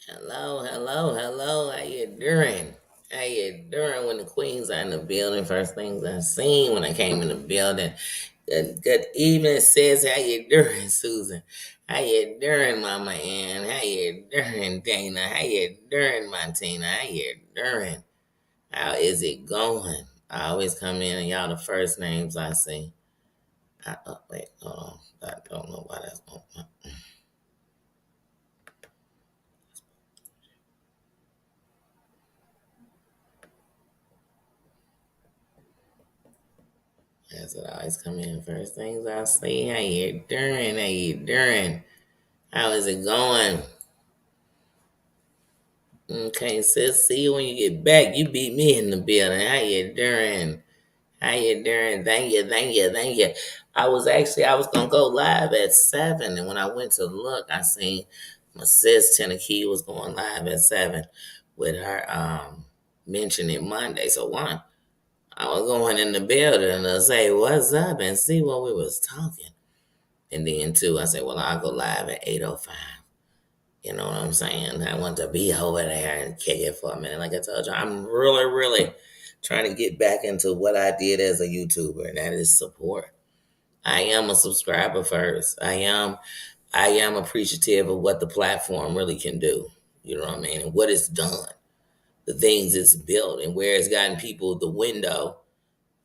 Hello, hello, hello. How you doing? How you doing when the queens are in the building? First things I seen when I came in the building. Good evening, sis. How you doing, Susan? How you doing, Mama Ann? How you doing, Dana? How you doing, Montina? How you doing? How is it going? I always come in and y'all the first names I see. Wait, hold on. I don't know why that's on. That's what I always come in first things I see. How you doing? How you doing? How is it going? Okay, sis. See you when you get back. You beat me in the building. How you doing? How you doing? Thank you, thank you, thank you. I was gonna go live at 7, and when I went to look, I seen my sis Key was going live at 7 with her mentioning Monday. So one, I was going in the building to say what's up and see what we was talking. And then two, I said, well, I'll go live at 8:05. You know what I'm saying? I want to be over there and kick it for a minute. Like I told you, I'm really, really trying to get back into what I did as a YouTuber, and that is support. I am a subscriber first. I am appreciative of what the platform really can do. You know what I mean? And what it's done, the things it's built, and where it's gotten people the window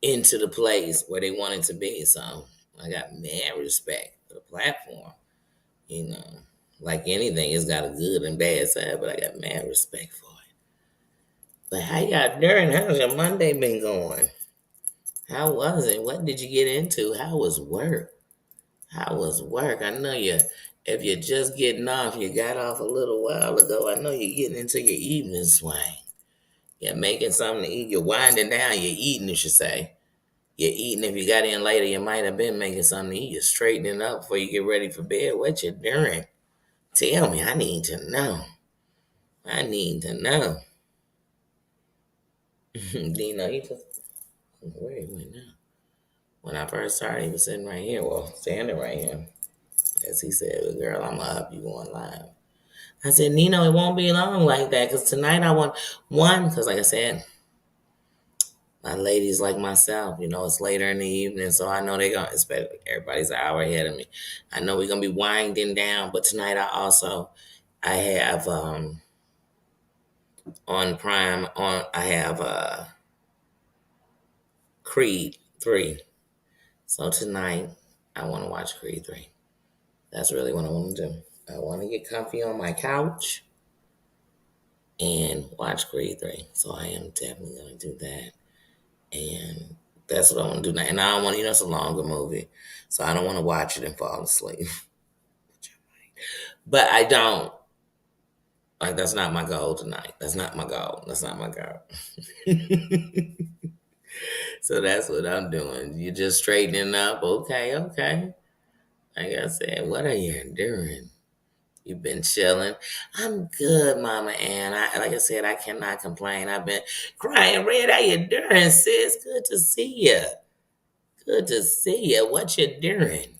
into the place where they wanted to be. So I got mad respect for the platform. You know, like anything, it's got a good and bad side, but I got mad respect for it. But how y'all doing? How's your Monday been going? How was it? What did you get into? How was work? How was work? I know you. If you're just getting off, you got off a little while ago. I know you're getting into your evening swing. You're making something to eat. You're winding down. You're eating, you should say. You're eating. If you got in later, you might have been making something to eat. You're straightening up before you get ready for bed. What you doing? Tell me. I need to know. I need to know. Dino, he just where he went now. When I first started, he was sitting right here, well, standing right here. As he said, well, girl, I'm up, you going live. I said, Nino, it won't be long like that, because tonight I want one, because like I said, my ladies like myself, it's later in the evening, so I know they're going to, especially everybody's an hour ahead of me. I know we're going to be winding down, but tonight I have on Prime, I have Creed 3. So tonight, I want to watch Creed 3. That's really what I want to do. I want to get comfy on my couch and watch Creed 3. So I am definitely going to do that. And that's what I want to do now. And I don't want to, it's a longer movie. So I don't want to watch it and fall asleep. But I don't. Like, that's not my goal tonight. That's not my goal. That's not my goal. So that's what I'm doing. You're just straightening up. Okay, okay. Like I said, what are you doing? You've been chilling. I'm good, Mama Ann. Like I said, I cannot complain. I've been crying red. How you doing, sis? Good to see you. Good to see you. What you doing?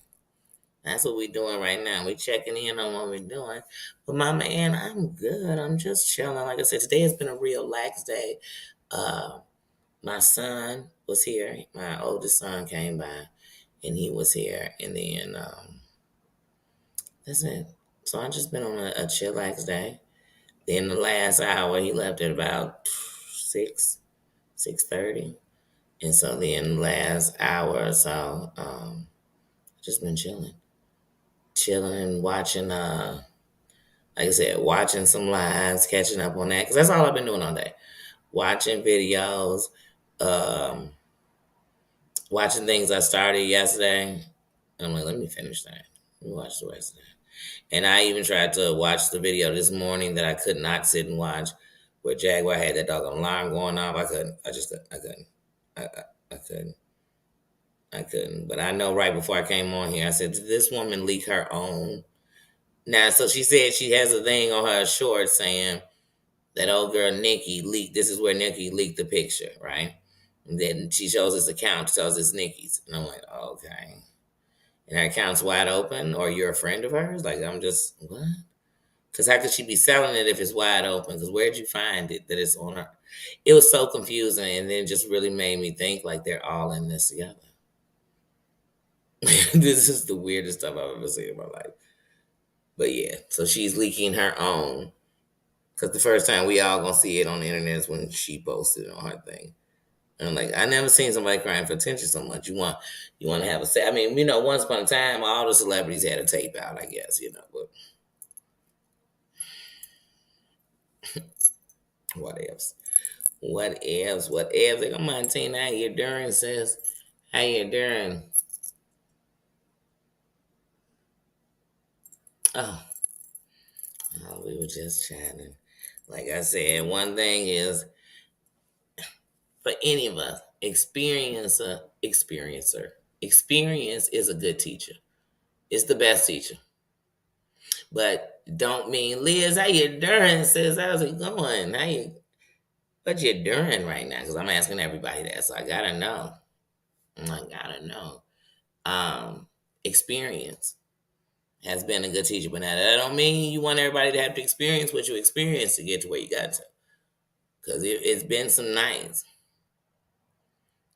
That's what we doing right now. We checking in on what we're doing. But Mama Ann, I'm good. I'm just chilling. Like I said, today has been a real lax day. Uh, my son was here. My oldest son came by, and he was here. And then that's it. So I just been on a chillax day. Then the last hour, he left at about 6:30, and so then the last hour or so, just been chilling and watching. Like I said, watching some lives, catching up on that because that's all I've been doing all day. Watching videos, um, watching things I started yesterday. And I'm like, let me finish that. Let me watch the rest of that. And I even tried to watch the video this morning that I could not sit and watch, where Jaguar had that doggone alarm going off. I couldn't. I just couldn't. I couldn't. I couldn't. I couldn't. But I know right before I came on here, I said, did this woman leak her own? Now, so she said she has a thing on her short saying that old girl Nikki leaked. This is where Nikki leaked the picture, right? And then she shows this account, tells it's Nikki's. And I'm like, okay. And her account's wide open, or you're a friend of hers? Like, I'm just, what? Because how could she be selling it if it's wide open? Because where'd you find it that it's on her? It was so confusing, and then just really made me think like they're all in this together. This is the weirdest stuff I've ever seen in my life. But yeah, so she's leaking her own. Because the first time we all gonna see it on the internet is when she posted it on her thing. And I'm like, I never seen somebody crying for attention so much. You want to have a say. I mean, once upon a time, all the celebrities had a tape out, I guess, but what else? What else? What else? They gonna maintain how you doing, sis? How you doing? Oh, oh, we were just chatting. Like I said, one thing is for any of us, experience is a good teacher. It's the best teacher. But don't mean Liz, how you doing? Sis, how's it going? What you doing right now? Because I'm asking everybody that, so I gotta know. I gotta know. Experience has been a good teacher, but now that don't mean you want everybody to have to experience what you experienced to get to where you got to. Because it's been some nights.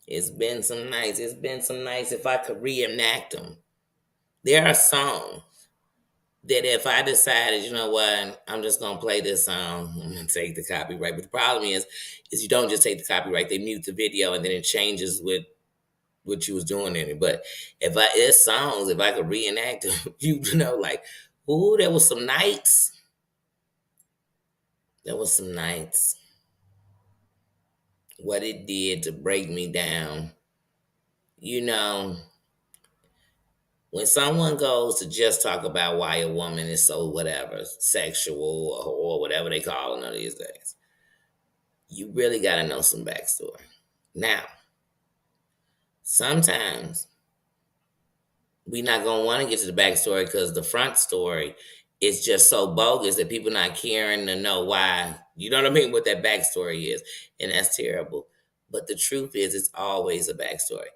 It's been some nights. It's been some nights if I could reenact them. There are songs that if I decided, you know what, I'm just gonna play this song, I'm gonna take the copyright. But the problem is you don't just take the copyright, they mute the video and then it changes with what you was doing in it. But it's songs, if I could reenact them, like, ooh, there was some nights. There was some nights. What it did to break me down. You know, when someone goes to just talk about why a woman is so whatever, sexual or whatever they call it these days, you really got to know some backstory. Now, sometimes we not gonna want to get to the backstory because the front story is just so bogus that people not caring to know why. You know what I mean? What that backstory is, and that's terrible. But the truth is, it's always a backstory.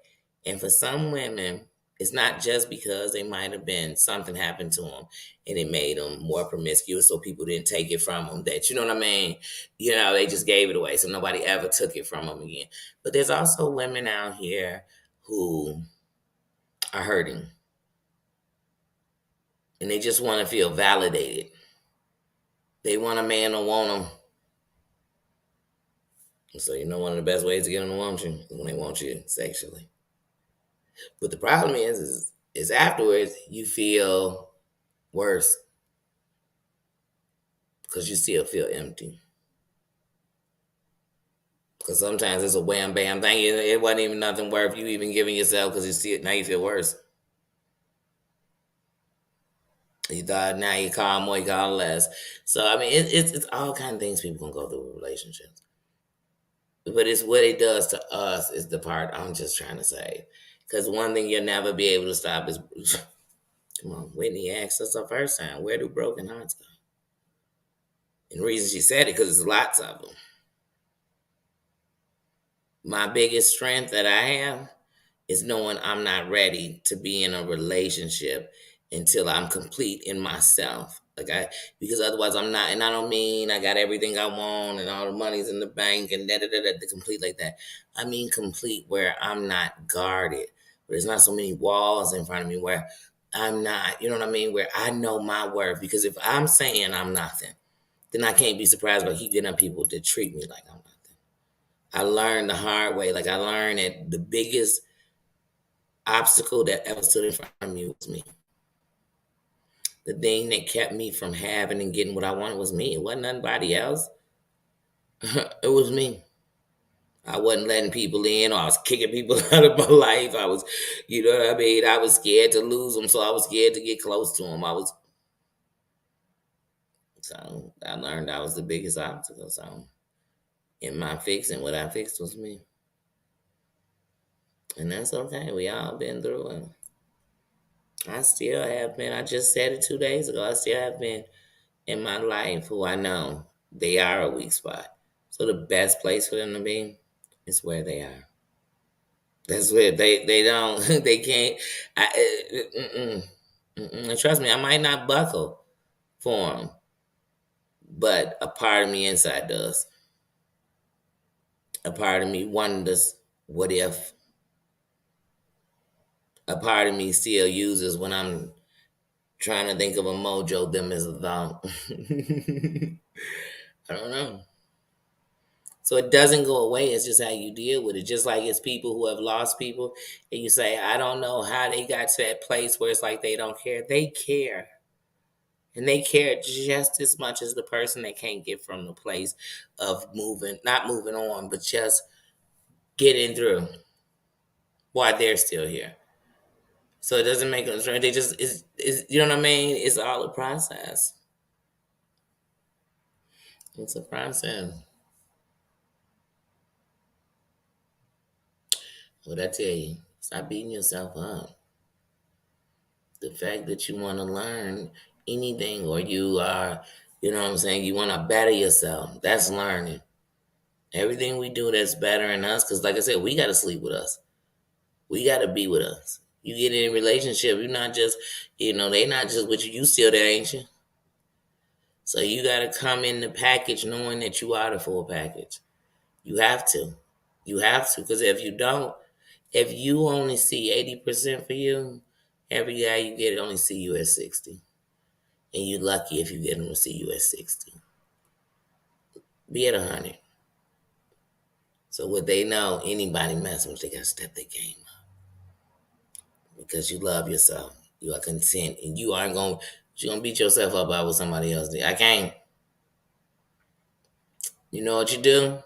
And for some women, it's not just because they might have been something happened to them and it made them more promiscuous, so people didn't take it from them. That you know what I mean? They just gave it away, so nobody ever took it from them again. But there's also women out here who are hurting and they just want to feel validated. They want a man to want them. So one of the best ways to get them to want you is when they want you sexually. But the problem is afterwards you feel worse because you still feel empty. Because sometimes it's a wham bam thing. It wasn't even nothing worth you even giving yourself because now you feel worse. You thought now you call more, you call less. So I mean, it's all kind of things people can go through with relationships. But it's what it does to us is the part I'm just trying to say. Because one thing you'll never be able to stop is, come on, Whitney asked us the first time, where do broken hearts go? And the reason she said it, because there's lots of them. My biggest strength that I have is knowing I'm not ready to be in a relationship until I'm complete in myself. Because otherwise I'm not, and I don't mean I got everything I want and all the money's in the bank and the complete like that. I mean complete where I'm not guarded, where there's not so many walls in front of me, where I'm not, you know what I mean, where I know my worth. Because if I'm saying I'm nothing, then I can't be surprised by keep getting people to treat me like I'm nothing. I learned the hard way. I learned that the biggest obstacle that ever stood in front of me was me. The thing that kept me from having and getting what I wanted was me. It wasn't anybody else. It was me. I wasn't letting people in, or I was kicking people out of my life. I was, you know what I mean? I was scared to lose them, so I was scared to get close to them. So I learned I was the biggest obstacle. So in my fixing, what I fixed was me. And that's okay. We all been through it. I still have been. I just said it 2 days ago. I still have been in my life who I know they are a weak spot. So the best place for them to be is where they are. That's where they don't they can't. And trust me, I might not buckle for them, but a part of me inside does. A part of me wonders, what if? A part of me still uses when I'm trying to think of a mojo them as a thought. I don't know. So it doesn't go away. It's just how you deal with it. Just like it's people who have lost people, and you say, I don't know how they got to that place where it's like they don't care. They care. And they care just as much as the person that can't get from the place of moving, not moving on, but just getting through while they're still here. So it doesn't make them strange. They just is you know what I mean? It's all a process. It's a process. What I tell you, stop beating yourself up. The fact that you want to learn anything or you are, you know what I'm saying, you want to better yourself, that's learning. Everything we do that's better in us, because like I said, we got to sleep with us. We got to be with us. You get in a relationship, you're not just, they not just with you. You still there, ain't you? So you got to come in the package knowing that you are the full package. You have to. You have to, because if you don't, if you only see 80% for you, every guy you get only see you at 60. And you're lucky if you get them to see you at 60. Be at 100. So what they know, anybody messing with, they got to step their game up. Because you love yourself. You are content. And you aren't going to beat yourself up about what somebody else did. I can't. You know what you do?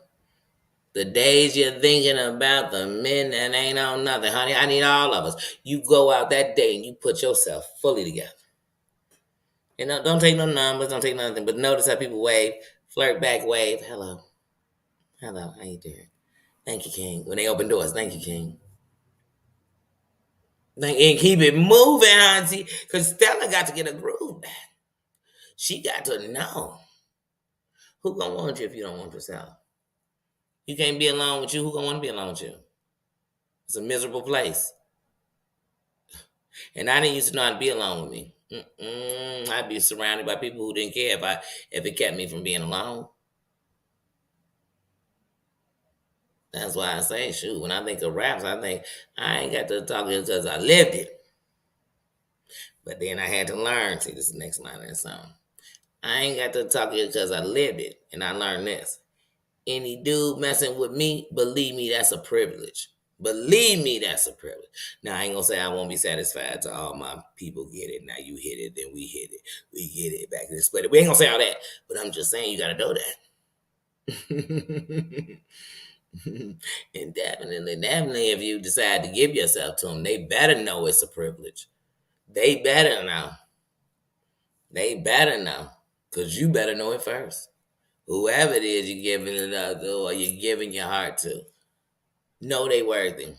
The days you're thinking about the men that ain't on nothing, honey, I need all of us. You go out that day and you put yourself fully together. You know, don't take no numbers, don't take nothing, but notice how people wave, flirt back, wave. Hello. Hello, how you doing? Thank you, King. When they open doors, thank you, King. And keep it moving, auntie. Because Stella got to get a groove back. She got to know. Who gonna want you if you don't want yourself? You can't be alone with you. Who gonna want to be alone with you? It's a miserable place. And I didn't used to know how to be alone with me. I'd be surrounded by people who didn't care if it kept me from being alone. That's why I say, shoot, when I think of raps, I think I ain't got to talk it because I lived it. But then I had to learn. See, this is the next line of that song. I ain't got to talk it because I lived it. And I learned this. Any dude messing with me, believe me, that's a privilege. Believe me, that's a privilege. Now, I ain't going to say I won't be satisfied to all my people get it. Now, you hit it, then we hit it. We get it back in the split. We ain't going to say all that. But I'm just saying you got to know that. And definitely, if you decide to give yourself to them, they better know it's a privilege. They better know. They better know. Because you better know it first. Whoever it is you're giving it up to or you're giving your heart to, know they worthy.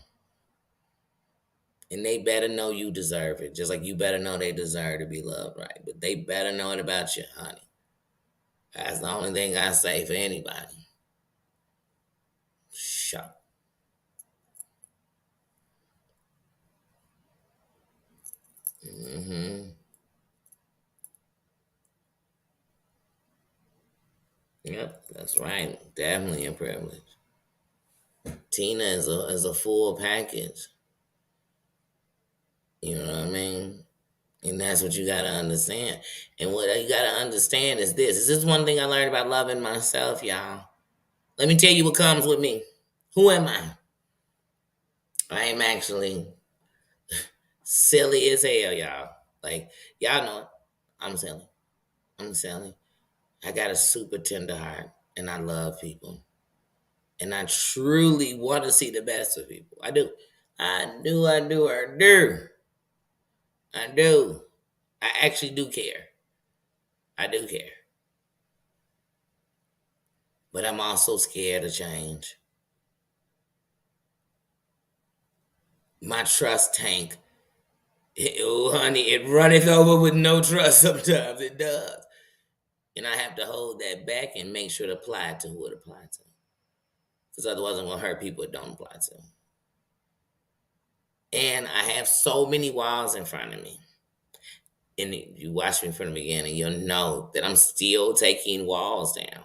And they better know you deserve it. Just like you better know they deserve to be loved right. But they better know it about you, honey. That's the only thing I say for anybody. Shut. Mm-hmm. Yep, that's right. Definitely a privilege. Tina is a full package. You know what I mean? And that's what you gotta understand. And what you gotta understand is this. This is one thing I learned about loving myself, y'all. Let me tell you what comes with me. Who am I? I am actually silly as hell, y'all. Like, y'all know it. I'm silly. I'm silly. I got a super tender heart and I love people. And I truly want to see the best of people. I do. I do. I do. I do. I do. I actually do care. I do care. But I'm also scared of change. My trust tank, oh honey, it runneth over with no trust sometimes. It does. And I have to hold that back and make sure to apply it to who it applies to. Because otherwise I'm going to hurt people it don't apply to. And I have so many walls in front of me. And you watch me from the beginning, you'll know that I'm still taking walls down.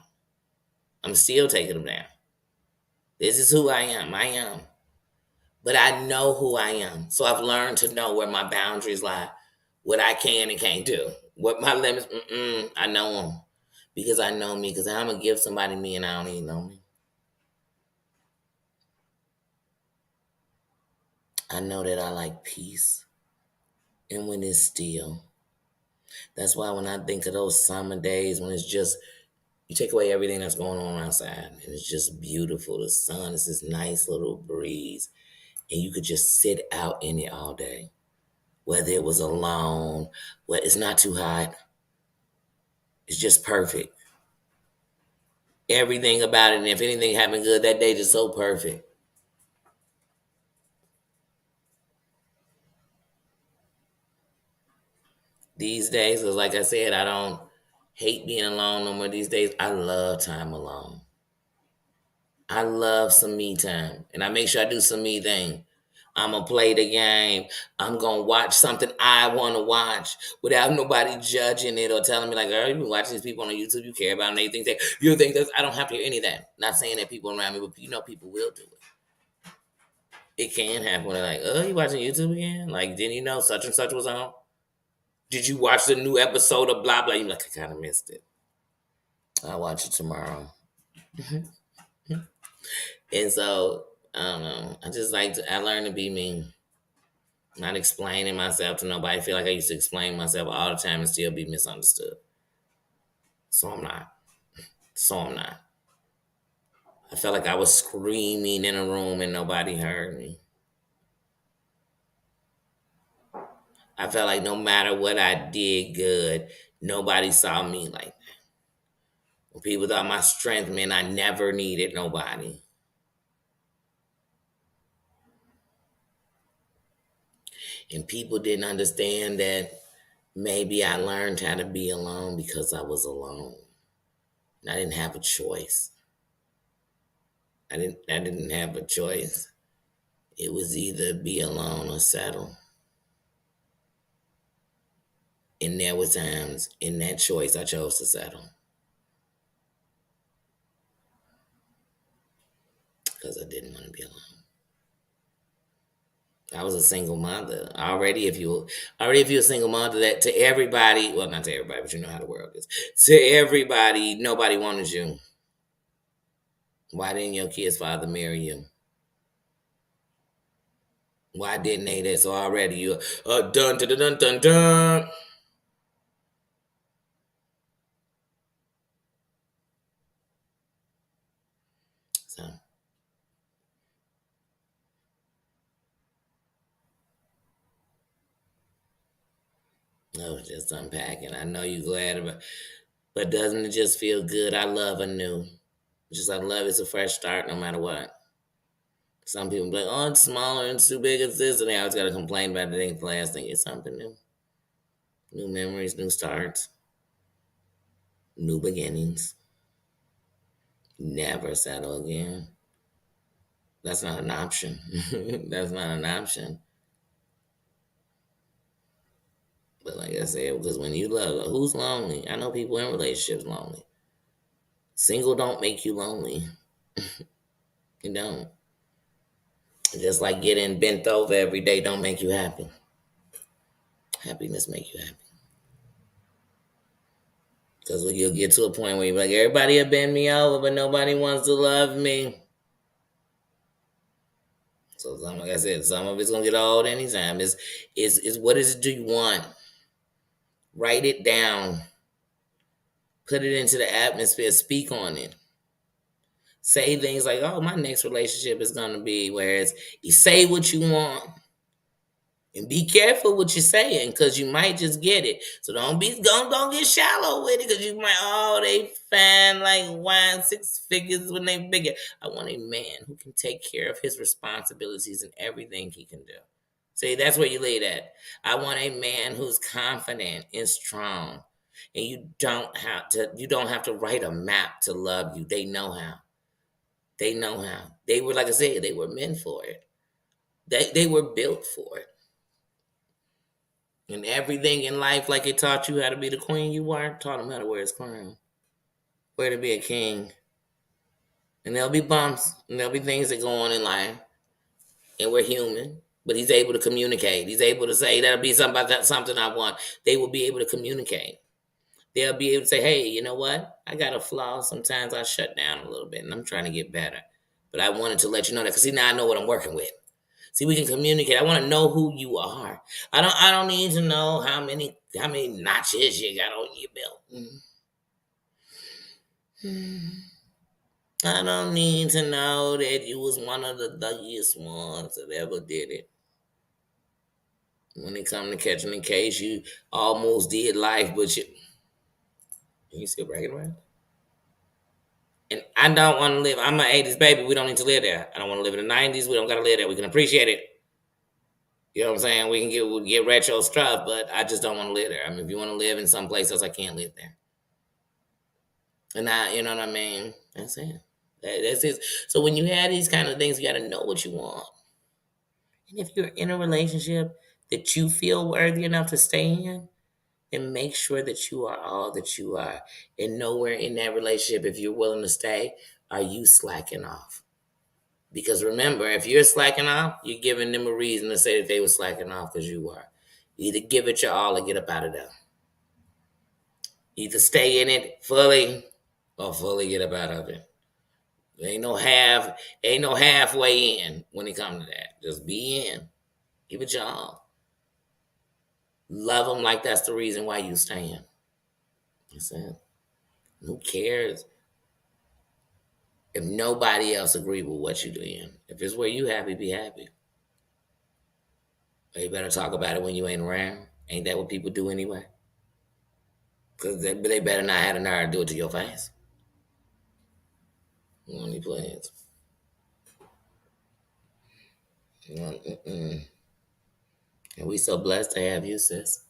I'm still taking them down. This is who I am. I am. But I know who I am. So I've learned to know where my boundaries lie, what I can and can't do, what my limits, I know them. Because I know me, because I'm going to give somebody me and I don't even know me. I know that I like peace. And when it's still. That's why when I think of those summer days when it's just, you take away everything that's going on outside and it's just beautiful. The sun is this nice little breeze and you could just sit out in it all day. Whether it was alone, whether it's not too hot, it's just perfect. Everything about it, and if anything happened good that day, just so perfect. These days, because like I said, I don't hate being alone no more these days. I love time alone. I love some me time. And I make sure I do some me thing. I'm going to play the game. I'm going to watch something I want to watch without nobody judging it or telling me, like, girl, you've been watching these people on YouTube, you care about them, they think that, you think that, I don't have to hear any of that. Not saying that people around me, but people will do it. It can happen when they're like, oh, you watching YouTube again? Like, didn't you know such and such was on? Did you watch the new episode of blah, blah? You're like, I kind of missed it. I'll watch it tomorrow. And so, I don't know. I learned to be me. Not explaining myself to nobody. I feel like I used to explain myself all the time and still be misunderstood. So I'm not. So I'm not. I felt like I was screaming in a room and nobody heard me. I felt like no matter what I did good, nobody saw me like that. When people thought my strength meant I never needed nobody. And people didn't understand that maybe I learned how to be alone because I was alone. And I didn't have a choice. I didn't have a choice. It was either be alone or settle. And there were times in that choice I chose to settle. Because I didn't want to be alone. I was a single mother. Already if you're a single mother, that to everybody, well, not to everybody, but you know how the world is. To everybody, nobody wanted you. Why didn't your kid's father marry you? Why didn't they? That so already you dun dun dun dun dun. So I was just unpacking. I know you glad about, but doesn't it just feel good? I love anew. Just I love it's a fresh start no matter what. Some people be like, oh, it's smaller and it's too big, it's this, and they always got to complain about it ain't the last thing. It's something new. New memories, new starts, new beginnings. Never settle again. That's not an option. That's not an option. But like I said, because when you love, who's lonely? I know people in relationships lonely. Single don't make you lonely. You don't. Just like getting bent over every day don't make you happy. Happiness make you happy. Because you'll get to a point where you're like, everybody will bend me over, but nobody wants to love me. So like I said, some of it's gonna get old anytime. Is what is it do you want? Write it down. Put it into the atmosphere. Speak on it. Say things like, oh, my next relationship is gonna be, whereas you say what you want. And be careful what you're saying, because you might just get it. So don't get shallow with it, because you might, oh, they find like wine 6 figures when they bigger. I want a man who can take care of his responsibilities and everything he can do. See, that's where you lay that. I want a man who's confident and strong. And you don't have to write a map to love you. They know how. They know how. They were, like I said, they were meant for it. They were built for it. And everything in life, like it taught you how to be the queen you are, taught him how to wear his crown, where to be a king. And there'll be bumps, and there'll be things that go on in life, and we're human. But he's able to communicate. He's able to say that'll be something about that, something I want. They will be able to communicate. They'll be able to say, "Hey, you know what? I got a flaw. Sometimes I shut down a little bit, and I'm trying to get better. But I wanted to let you know that because see now I know what I'm working with. See, we can communicate. I want to know who you are. I don't need to know how many notches you got on your belt. I don't need to know that you was one of the luckiest ones that ever did it. When it come to catching the case, you almost did life, but you still bragging around. And I don't want to live. I'm an '80s baby. We don't need to live there. I don't want to live in the '90s. We don't got to live there. We can appreciate it. You know what I'm saying? We can get retro stuff, but I just don't want to live there. I mean, if you want to live in some place else, I can't live there. And you know what I mean? That's it. That's it. So when you have these kind of things, you got to know what you want. And if you're in a relationship that you feel worthy enough to stay in, then make sure that you are all that you are. And nowhere in that relationship, if you're willing to stay, are you slacking off. Because remember, if you're slacking off, you're giving them a reason to say that they were slacking off because you are. Either give it your all or get up out of there. Either stay in it fully or fully get up out of it. Ain't no halfway in when it comes to that. Just be in. Give it your all. Love them like that's the reason why you staying. That's it. Who cares if nobody else agree with what you're doing? If it's where you happy, be happy. But you better talk about it when you ain't around. Ain't that what people do anyway? Because they better not have the nerve to do it to your face. Only plans. And we so blessed to have you, sis.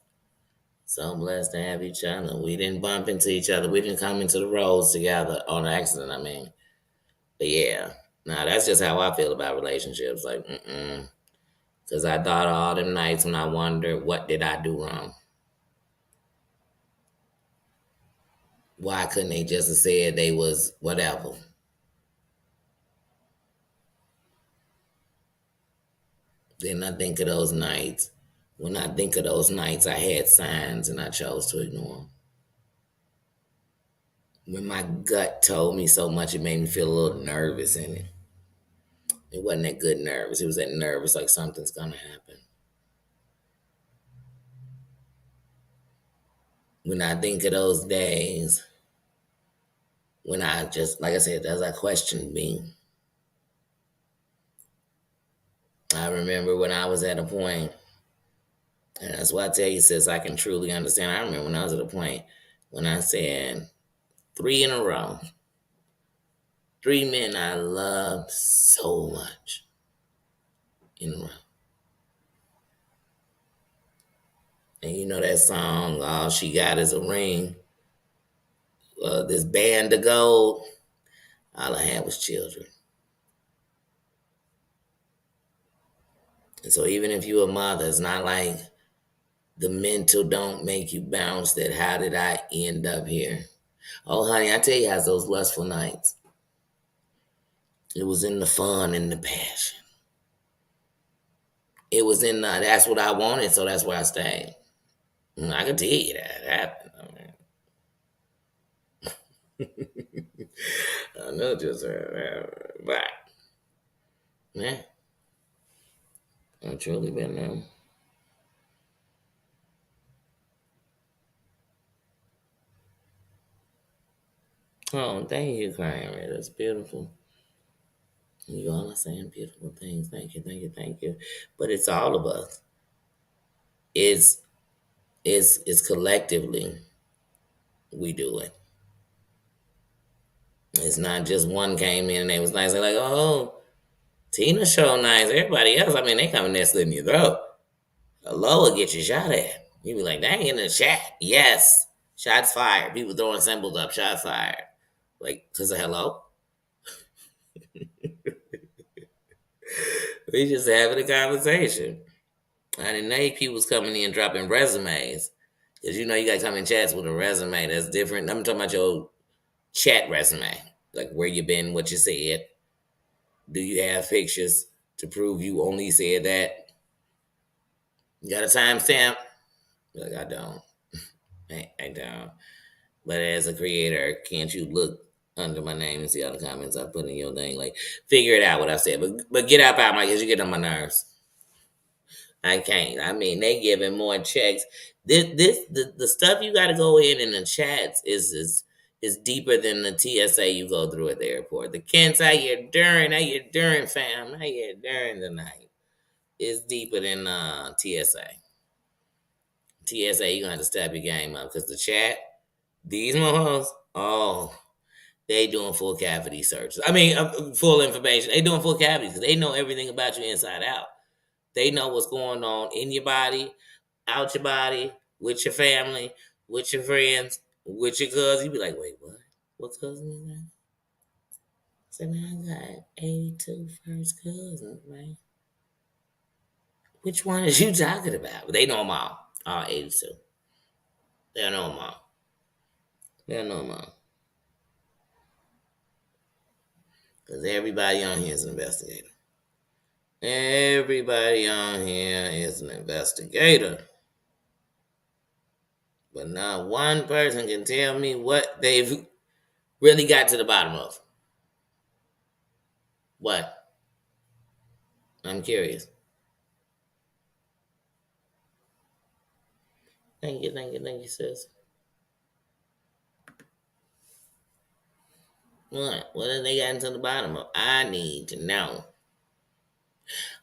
So blessed to have each other. We didn't bump into each other. We didn't come into the roads together on accident, I mean. But yeah, nah, that's just how I feel about relationships. Like, because I thought of all them nights when I wondered, what did I do wrong? Why couldn't they just have said they was whatever? Then I think of those nights. When I think of those nights, I had signs and I chose to ignore them. When my gut told me so much, it made me feel a little nervous in it. It wasn't that good nervous. It was that nervous like something's gonna happen. When I think of those days, when I just, like I said, as I questioned me, I remember when I was at a point, and that's why I tell you, sis, I can truly understand. I remember when I was at a point when I said 3 in a row, 3 men I loved so much in a row. And you know that song, All She Got Is a Ring, this band of gold, all I had was children. And so even if you're a mother, it's not like the mental don't make you bounce that how did I end up here? Oh, honey, I tell you how those lustful nights. It was in the fun and the passion. It was in that's what I wanted, so that's where I stayed. I can tell you that happened. I know just but yeah, I've truly been there. Oh, thank you, crying. That's beautiful. You all are saying beautiful things. Thank you, thank you, thank you. But it's all of us. It's it's collectively we do it. It's not just one came in and they was nice. They're like, oh, Tina show nice. Everybody else, I mean, they coming there slitting your throat. A low will get you shot at. You be like, dang, in the chat. Yes. Shots fired. People throwing symbols up. Shots fired. Like, cause of hello. We just having a conversation. I didn't know people was coming in dropping resumes. Because you know you gotta come in chats with a resume that's different. I'm talking about your chat resume. Like where you been, what you said. Do you have pictures to prove you only said that? You got a timestamp? Like I don't. I don't. But as a creator, can't you look under my name and see all the comments I put in your thing? Like figure it out what I said. But get out my because you get on my nerves. I can't. I mean, they giving more checks. The stuff you got to go in the chats is deeper than the TSA you go through at the airport. The Kents, how you during, fam, how you during tonight is deeper than TSA. TSA, you gonna have to step your game up because the chat, these mohos, oh, they doing full cavity searches. I mean, full information. They doing full cavities because they know everything about you inside out. They know what's going on in your body, out your body, with your family, with your friends, with your cousins. You be like, wait, what? What cousin is that? I said, man, I got 82 first cousins, man. Which one is you talking about? They know them all 82. They know them all. They know them all. Because everybody on here is an investigator. Everybody on here is an investigator. But not one person can tell me what they've really got to the bottom of. What? I'm curious. Thank you, sis. What? What have they gotten to the bottom of? I need to know.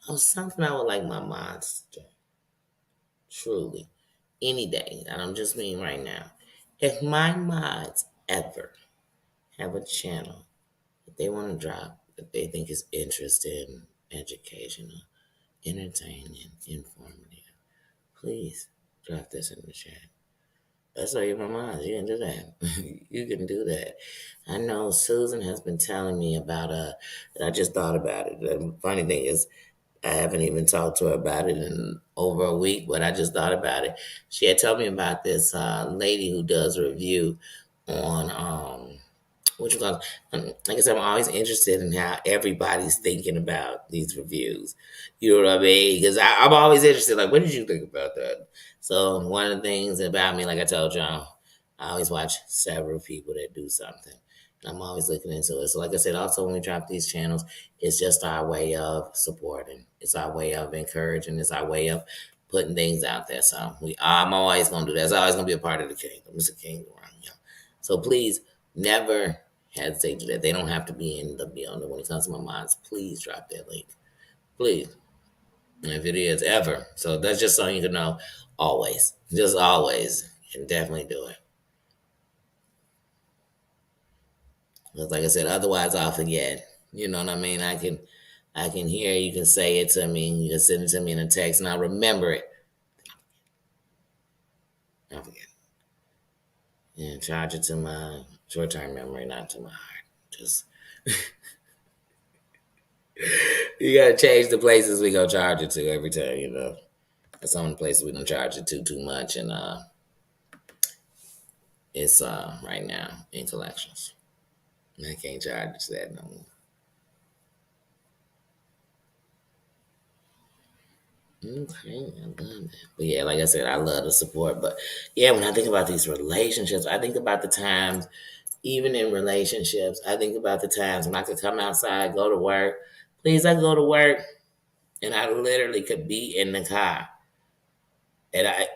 Oh, something I would like my mods to do. Truly. Any day. I don't just mean right now. If my mods ever have a channel that they want to drop that they think is interesting, educational, entertaining, informative, please drop this in the chat. That's all you're my mind. You can do that. You can do that. I know Susan has been telling me about and I just thought about it. The funny thing is I haven't even talked to her about it in over a week, but I just thought about it. She had told me about this lady who does a review on which was like I said, I'm always interested in how everybody's thinking about these reviews. You know what I mean? Because I'm always interested. Like, what did you think about that? So one of the things about me, like I told y'all, I always watch several people that do something. And I'm always looking into it. So, like I said, also when we drop these channels, it's just our way of supporting. It's our way of encouraging. It's our way of putting things out there. So I'm always gonna do that. It's always gonna be a part of the kingdom. It's a kingdom around here. So please never hesitate to do that. They don't have to be in the building. When it comes to my mods, please drop that link. Please. And if it is ever. So that's just something you can know always. Just always. And definitely do it. Because like I said, otherwise I'll forget. You know what I mean? I can hear you can say it to me, you can send it to me in a text and I'll remember it. I'll forget. And charge it to my short term memory, not to my heart. Just you gotta change the places we go charge it to every time, you know. Some of the places we don't charge it to too much, and it's right now in collections. I can't charge it to that no more. Okay, I love that. But yeah, like I said, I love the support. But yeah, when I think about these relationships, I think about the times, even in relationships, I think about the times when I could come outside, go to work. Please, I go to work, and I literally could be in the car. And I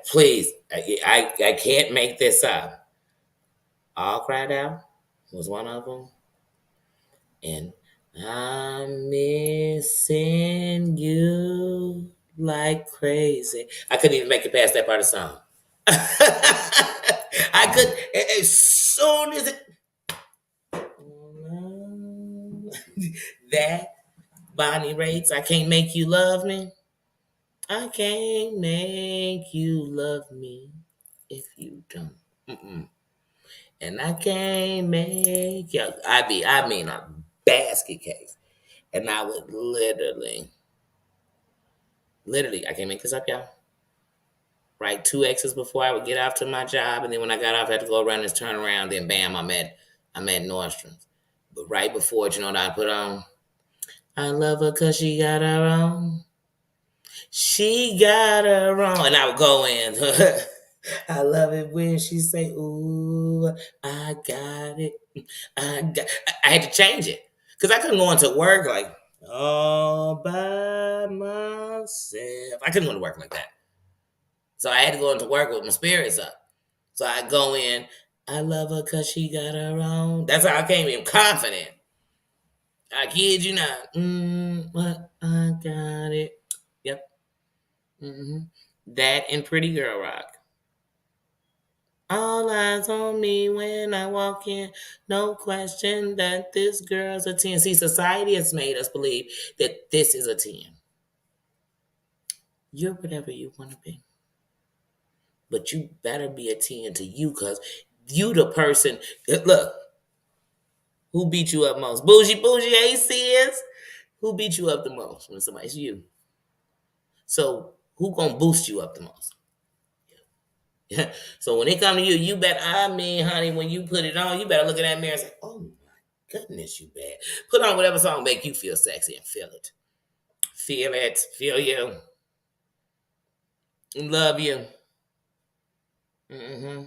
can't make this up. All cried out was one of them. And I'm missing you like crazy. I couldn't even make it past that part of the song. I could as soon as it that Bonnie Raitt, I can't make you love me. I can't make you love me if you don't. Mm-mm. And I can't make you. I mean a basket case. And I would literally Literally, I can't make this up, y'all. Right, two exits before I would get off to my job, and then when I got off, I had to go around this turnaround. Then bam, I'm at Nordstrom's. But right before it, you know what I put on? I love her cause she got her own. She got her own, and I would go in. I love it when she say, "Ooh, I got it." I had to change it because I couldn't go into work like all by myself. I couldn't go to work like that. So I had to go into work with my spirits up. So I go in, I love her because she got her own. That's how I came in confident. I kid you not. But I got it. Yep. hmm That and Pretty Girl Rock. All eyes on me when I walk in. No question that this girl's a 10. See, society has made us believe that this is a 10. You're whatever you want to be. But you better be a 10 to you because you the person. Look, who beat you up most? Bougie AC is? Who beat you up the most when somebody's you? So who gonna boost you up the most? So when it come to you, you better, I mean, honey, when you put it on, you better look at that mirror and say, oh my goodness, you bad. Put on whatever song make you feel sexy and feel it. Feel it, feel you, love you. hmm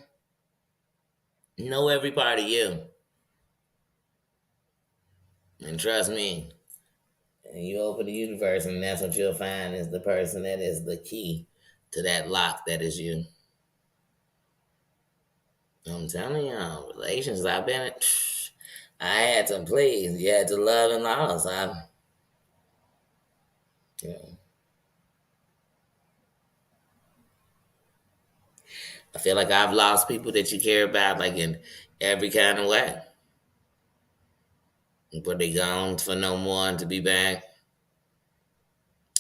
Know every part of you. And trust me, and you open the universe, and that's what you'll find is the person that is the key to that lock that is you. I'm telling y'all, relations I've been in, I had to please. You had to love and loss. You know, I feel like I've lost people that you care about, like in every kind of way. But they gone for no more to be back.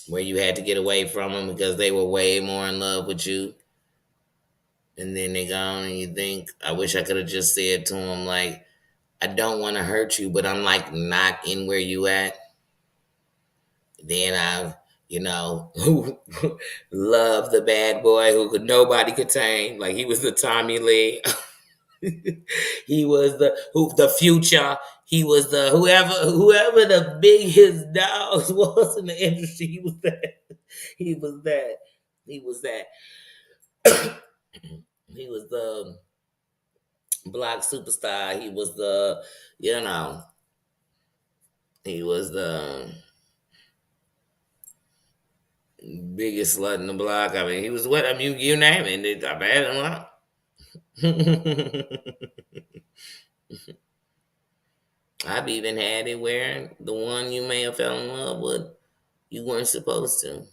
Where you had to get away from them because they were way more in love with you. And then they gone, and you think, I wish I could have just said to them, like, I don't want to hurt you, but I'm like not in where you at. Then I, who loved the bad boy who could nobody could tame. Like he was the Tommy Lee. He was the future. He was the whoever the biggest dogs was in the industry. He was that. He was that. He was that. He was the black superstar. He was the you know. He was the biggest slut in the block. I mean, he was what? I mean, you name it. I bet him up. I've even had it where the one you may have fell in love with, you weren't supposed to.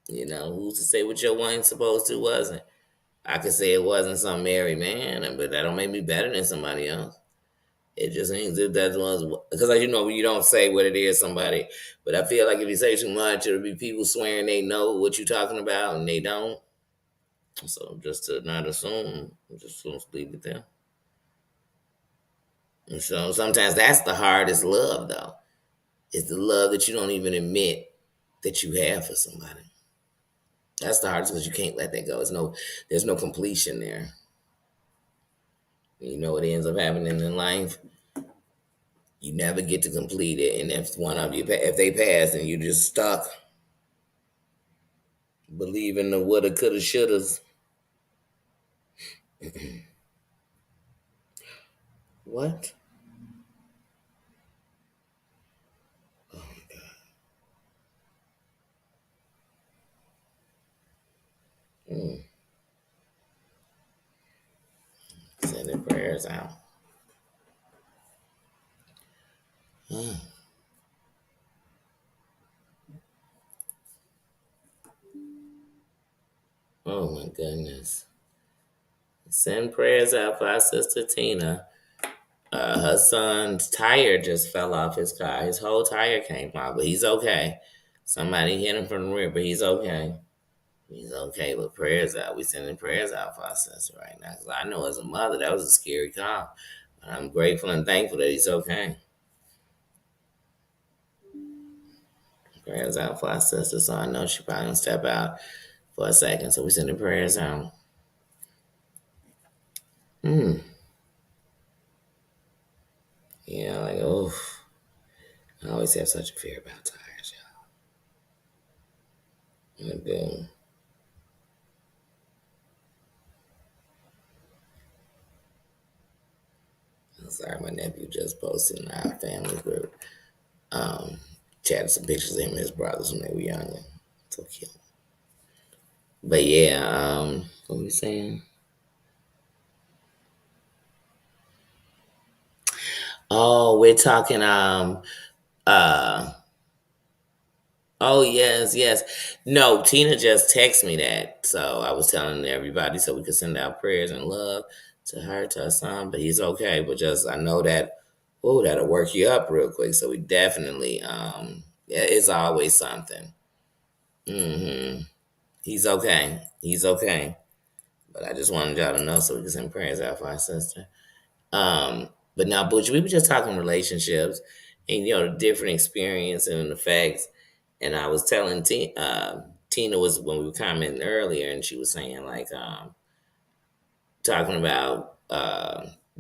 Who's to say what your one supposed to wasn't? I could say it wasn't some married man, but that don't make me better than somebody else. It just means that was because you don't say what it is somebody. But I feel like if you say too much, it'll be people swearing they know what you're talking about and they don't. So just to not assume, just leave it there. And so sometimes that's the hardest love, though. It's the love that you don't even admit that you have for somebody. That's the hardest because you can't let that go. There's no completion there. You know what ends up happening in life? You never get to complete it, and if one of you, if they pass, and you just stuck believing the woulda, coulda, shouldas. What? Oh my God. Sending prayers out. Mm. Oh my goodness. Send prayers out for our sister Tina. Her son's tire just fell off his car. His whole tire came off, but he's okay. Somebody hit him from the rear, but he's okay. He's okay. But prayers out. We sending prayers out for our sister right now. 'Cause I know as a mother, that was a scary call. But I'm grateful and thankful that he's okay. Prayers out for our sister, so I know she probably gonna step out for a second. So we sending prayers out. Hmm. Yeah, like oh, I always have such a fear about tires, y'all. I do. I'm sorry, my nephew just posted in our family group. Um, chatted some pictures of him and his brothers when they were younger. So cute. But yeah, what were we saying? Oh, we're talking uh oh yes, yes. No, Tina just texted me that. So I was telling everybody so we could send out prayers and love to her, to her son, but he's okay. But just I know that oh, that'll work you up real quick. So we definitely yeah, it's always something. Hmm. He's okay. He's okay. But I just wanted y'all to know so we can send prayers out for our sister. But now, Butch, we were just talking relationships and the different experience and effects. And I was telling Tina was when we were commenting earlier, and she was saying like talking about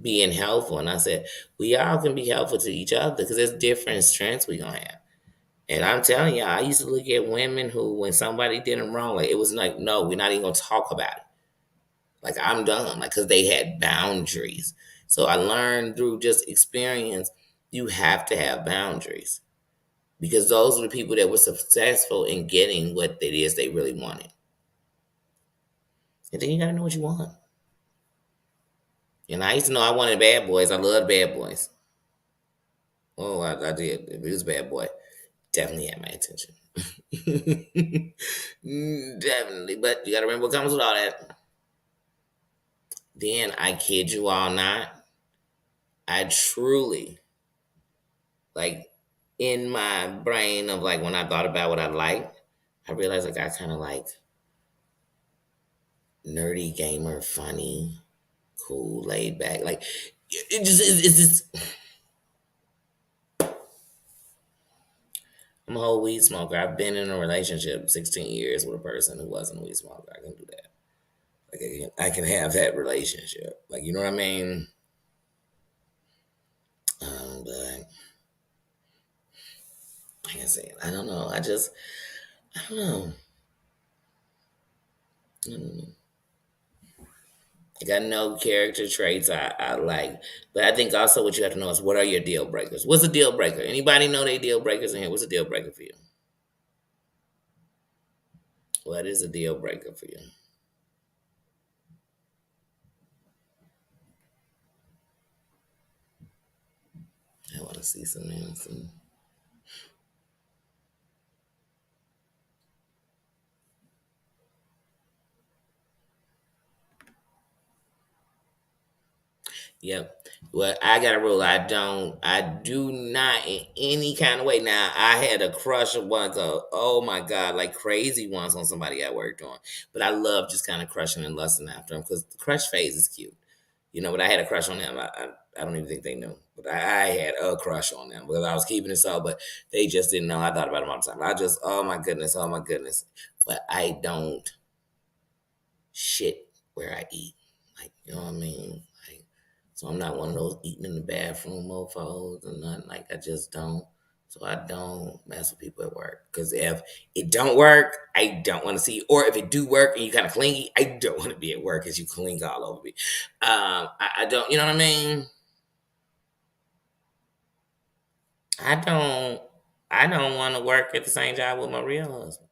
being helpful, and I said we all can be helpful to each other because there's different strengths we gonna have. And I'm telling you, I used to look at women who, when somebody did them wrong, like it was like, no, we're not even gonna talk about it. Like I'm done, like because they had boundaries. So I learned through just experience, you have to have boundaries because those were the people that were successful in getting what it is they really wanted. And then you gotta know what you want. And I used to know I wanted bad boys. I loved bad boys. Oh, I did. If he was a bad boy, definitely had my attention. Definitely. But you gotta remember what comes with all that. Then I kid you all not, I truly like in my brain of like when I thought about what I liked, I realized like I kind of like nerdy gamer, funny, cool, laid back. Like it's just I'm a whole weed smoker. I've been in a relationship 16 years with a person who wasn't a weed smoker. I can do that. Like I can have that relationship. Like you know what I mean? But like I said, I don't know. I don't know. I don't know. I got no character traits I like. But I think also what you have to know is what are your deal breakers? What's a deal breaker? Anybody know they deal breakers in here? What's a deal breaker for you? What is a deal breaker for you? I want to see some answers. Yep. Well, I got a rule. I do not in any kind of way. Now, I had a crush of one go, oh my God, like crazy ones on somebody I worked on. But I love just kind of crushing and lusting after them because the crush phase is cute. But I had a crush on them. I don't even think they knew. But I had a crush on them because I was keeping it so, but they just didn't know. I thought about them all the time. I just, oh my goodness, oh my goodness. But I don't shit where I eat. Like, you know what I mean? Like, so I'm not one of those eating in the bathroom mofos or nothing. Like, I just don't. So I don't mess with people at work. Because if it don't work, I don't want to see you. Or if it do work and you kind of clingy, I don't want to be at work because you cling all over me. I don't, you know what I mean? I don't, I don't want to work at the same job with my real husband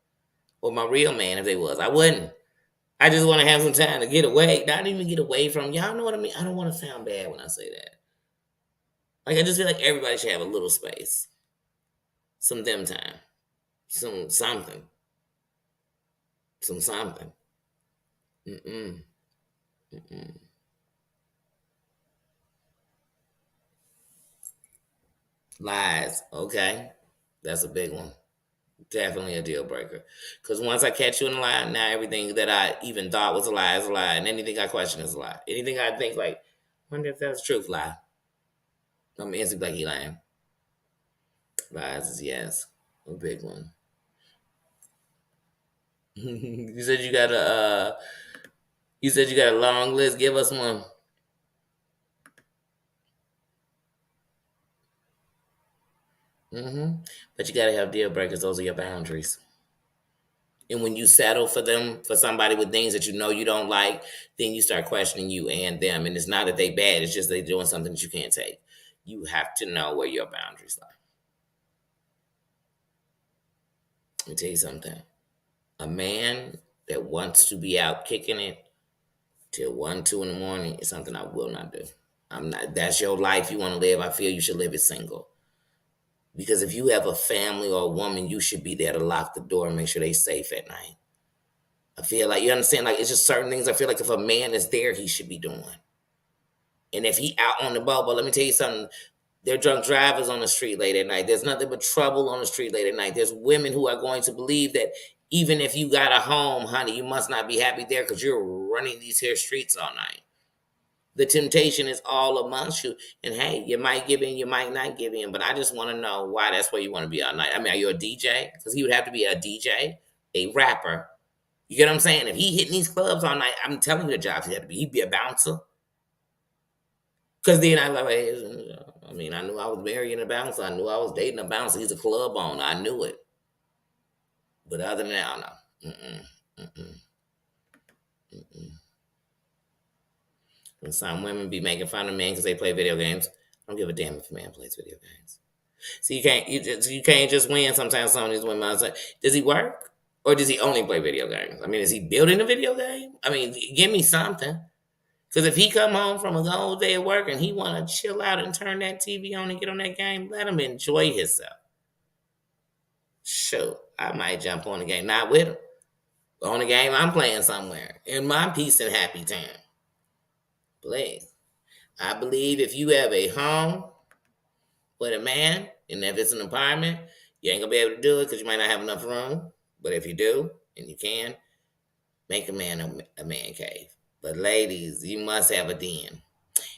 or my real man if they was. I wouldn't. I just want to have some time to get away. Not even get away from y'all. Know what I mean? I don't want to sound bad when I say that. Like I just feel like everybody should have a little space, some them time, some something, some something. Mm-mm, mm-mm. Lies. Okay, that's a big one. Definitely a deal breaker. Because once I catch you in a lie, now everything that I even thought was a lie is a lie, and anything I question is a lie. Anything I think like, wonder if that's truth, lie. I'm instantly like he lying. Lies is yes, a big one. You said you got a. You said you got a long list. Give us one. But you gotta have deal breakers. Those are your boundaries. And when you settle for them, for somebody with things that you know you don't like, then you start questioning you and them. And it's not that they bad. It's just they doing something that you can't take. You have to know where your boundaries lie. Let me tell you something. A man that wants to be out kicking it till 1, 2 in the morning is something I will not do. I'm not. That's your life you want to live. I feel you should live it single. Because if you have a family or a woman, you should be there to lock the door and make sure they safe at night. I feel like you understand. Like it's just certain things. I feel like if a man is there, he should be doing. And if he out on the boat, but let me tell you something. There are drunk drivers on the street late at night. There's nothing but trouble on the street late at night. There's women who are going to believe that even if you got a home, honey, you must not be happy there because you're running these here streets all night. The temptation is all amongst you. And hey, you might give in, you might not give in. But I just want to know why that's where you want to be all night. I mean, are you a DJ? Because he would have to be a DJ, a rapper. You get what I'm saying? If he hitting these clubs all night, I'm telling you the jobs he had to be. He'd be a bouncer. Because then I like, I mean, I knew I was marrying a bouncer. I knew I was dating a bouncer. He's a club owner. I knew it. But other than that, I don't know. Mm-mm. Mm-mm. And some women be making fun of men because they play video games. I don't give a damn if a man plays video games. So you can't just win. Sometimes some of these women are like, does he work or does he only play video games? I mean, is he building a video game? I mean, give me something. Because if he come home from a whole day of work and he want to chill out and turn that TV on and get on that game, let him enjoy himself. Sure, I might jump on the game, not with him. But on the game I'm playing somewhere in my peace and happy time. Please. I believe if you have a home with a man, and if it's an apartment, you ain't gonna be able to do it because you might not have enough room. But if you do, and you can, make a man a man cave. But ladies, you must have a den.